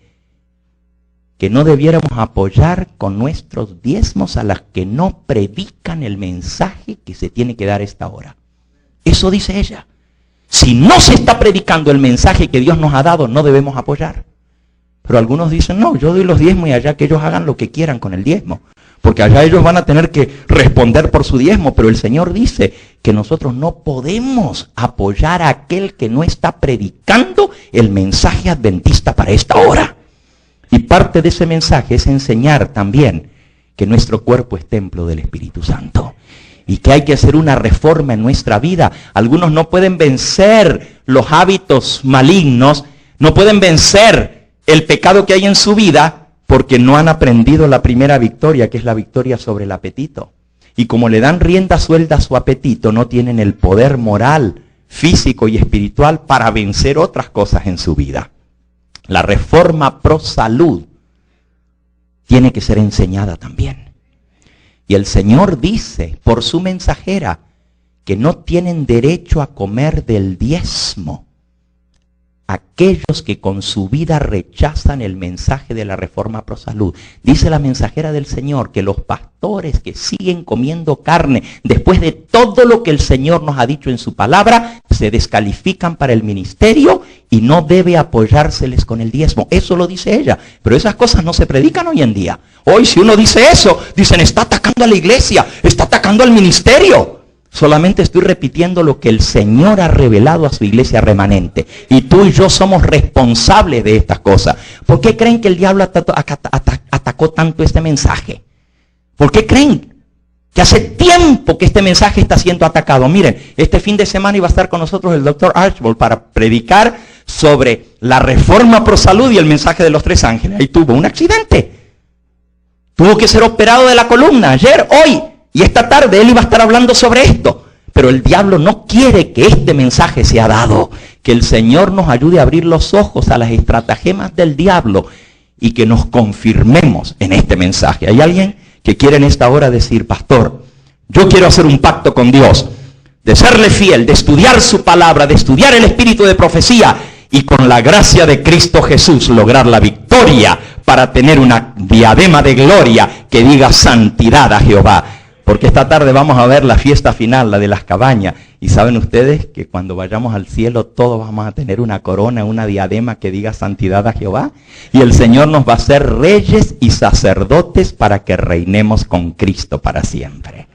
que no debiéramos apoyar con nuestros diezmos a las que no predican el mensaje que se tiene que dar a esta hora. Eso dice ella. Si no se está predicando el mensaje que Dios nos ha dado, no debemos apoyar. Pero algunos dicen, no, yo doy los diezmos y allá que ellos hagan lo que quieran con el diezmo. Porque allá ellos van a tener que responder por su diezmo. Pero el Señor dice que nosotros no podemos apoyar a aquel que no está predicando el mensaje adventista para esta hora. Y parte de ese mensaje es enseñar también que nuestro cuerpo es templo del Espíritu Santo. Y que hay que hacer una reforma en nuestra vida. Algunos no pueden vencer los hábitos malignos, no pueden vencer el pecado que hay en su vida, porque no han aprendido la primera victoria, que es la victoria sobre el apetito. Y como le dan rienda suelta a su apetito, no tienen el poder moral, físico y espiritual para vencer otras cosas en su vida. La reforma pro salud tiene que ser enseñada también. Y el Señor dice por su mensajera que no tienen derecho a comer del diezmo aquellos que con su vida rechazan el mensaje de la reforma pro salud. Dice la mensajera del Señor que los pastores que siguen comiendo carne después de todo lo que el Señor nos ha dicho en su palabra, se descalifican para el ministerio y no debe apoyárseles con el diezmo. Eso lo dice ella. Pero esas cosas no se predican hoy en día. Hoy si uno dice eso, dicen está atacando a la iglesia, está atacando al ministerio. Solamente estoy repitiendo lo que el Señor ha revelado a su iglesia remanente. Y tú y yo somos responsables de estas cosas. ¿Por qué creen que el diablo atacó tanto este mensaje? ¿Por qué creen que hace tiempo que este mensaje está siendo atacado? Miren, este fin de semana iba a estar con nosotros el Dr. Archibald para predicar sobre la reforma pro salud y el mensaje de los 3 ángeles. Ahí tuvo un accidente. Tuvo que ser operado de la columna ayer, hoy. Y esta tarde él iba a estar hablando sobre esto. Pero el diablo no quiere que este mensaje sea dado. Que el Señor nos ayude a abrir los ojos a las estratagemas del diablo y que nos confirmemos en este mensaje. ¿Hay alguien que quiere en esta hora decir, pastor, yo quiero hacer un pacto con Dios, de serle fiel, de estudiar su palabra, de estudiar el espíritu de profecía y con la gracia de Cristo Jesús lograr la victoria para tener una diadema de gloria que diga santidad a Jehová? Porque esta tarde vamos a ver la fiesta final, la de las cabañas. Y saben ustedes que cuando vayamos al cielo todos vamos a tener una corona, una diadema que diga santidad a Jehová. Y el Señor nos va a hacer reyes y sacerdotes para que reinemos con Cristo para siempre.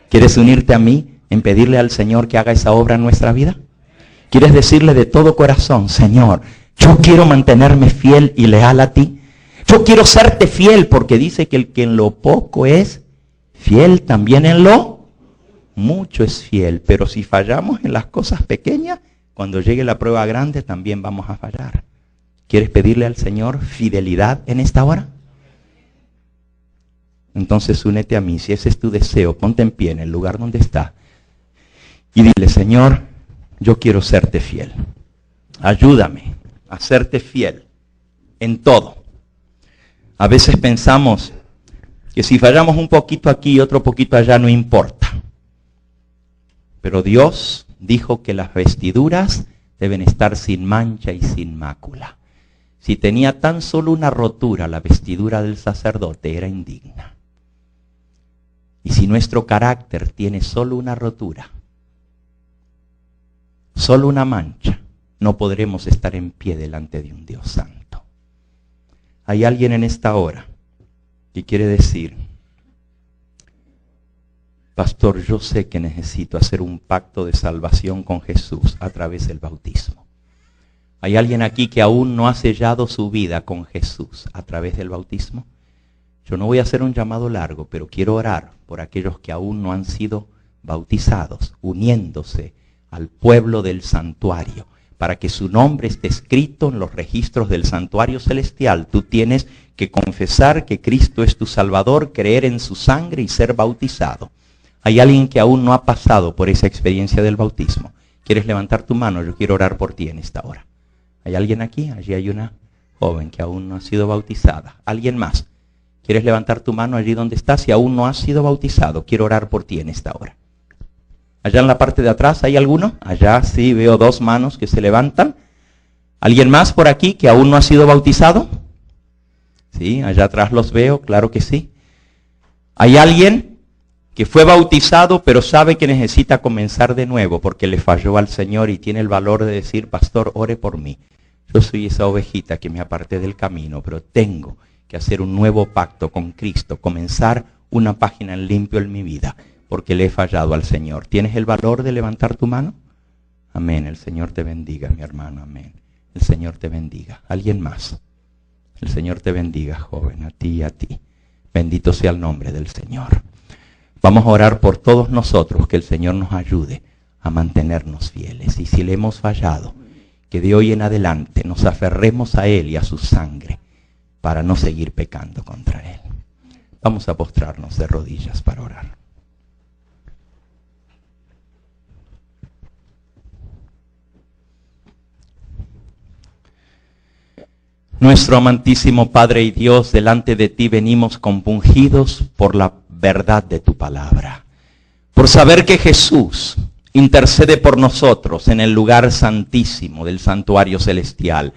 ¿Quieres unirte a mí en pedirle al Señor que haga esa obra en nuestra vida? ¿Quieres decirle de todo corazón, Señor, yo quiero mantenerme fiel y leal a ti? Yo quiero serte fiel porque dice que el que en lo poco es fiel, también en lo mucho es fiel. Pero si fallamos en las cosas pequeñas, cuando llegue la prueba grande también vamos a fallar. ¿Quieres pedirle al Señor fidelidad en esta hora? Entonces únete a mí. Si ese es tu deseo, ponte en pie en el lugar donde estás y dile: Señor, yo quiero serte fiel. Ayúdame a serte fiel en todo. A veces pensamos que si fallamos un poquito aquí y otro poquito allá no importa. Pero Dios dijo que las vestiduras deben estar sin mancha y sin mácula. Si tenía tan solo una rotura, la vestidura del sacerdote era indigna. Y si nuestro carácter tiene solo una rotura, solo una mancha, no podremos estar en pie delante de un Dios santo. Hay alguien en esta hora que quiere decir: pastor, yo sé que necesito hacer un pacto de salvación con Jesús a través del bautismo. ¿Hay alguien aquí que aún no ha sellado su vida con Jesús a través del bautismo? Yo no voy a hacer un llamado largo, pero quiero orar por aquellos que aún no han sido bautizados, uniéndose al pueblo del santuario, para que su nombre esté escrito en los registros del santuario celestial. Tú tienes que confesar que Cristo es tu Salvador, creer en su sangre y ser bautizado. ¿Hay alguien que aún no ha pasado por esa experiencia del bautismo? ¿Quieres levantar tu mano? Yo quiero orar por ti en esta hora. ¿Hay alguien aquí? Allí hay una joven que aún no ha sido bautizada. ¿Alguien más? ¿Quieres levantar tu mano allí donde estás? Si aún no has sido bautizado, quiero orar por ti en esta hora. Allá en la parte de atrás, ¿hay alguno? Allá sí, veo dos manos que se levantan. ¿Alguien más por aquí que aún no ha sido bautizado? Sí, allá atrás los veo, claro que sí. ¿Hay alguien que fue bautizado pero sabe que necesita comenzar de nuevo porque le falló al Señor y tiene el valor de decir: pastor, ore por mí? Yo soy esa ovejita que me aparté del camino, pero tengo que hacer un nuevo pacto con Cristo, comenzar una página en limpio en mi vida, porque le he fallado al Señor. ¿Tienes el valor de levantar tu mano? Amén. El Señor te bendiga, mi hermano. Amén. El Señor te bendiga. ¿Alguien más? El Señor te bendiga, joven, a ti y a ti. Bendito sea el nombre del Señor. Vamos a orar por todos nosotros, que el Señor nos ayude a mantenernos fieles. Y si le hemos fallado, que de hoy en adelante nos aferremos a Él y a su sangre para no seguir pecando contra Él. Vamos a postrarnos de rodillas para orar. Nuestro amantísimo Padre y Dios, delante de ti venimos compungidos por la verdad de tu palabra, por saber que Jesús intercede por nosotros en el lugar santísimo del santuario celestial.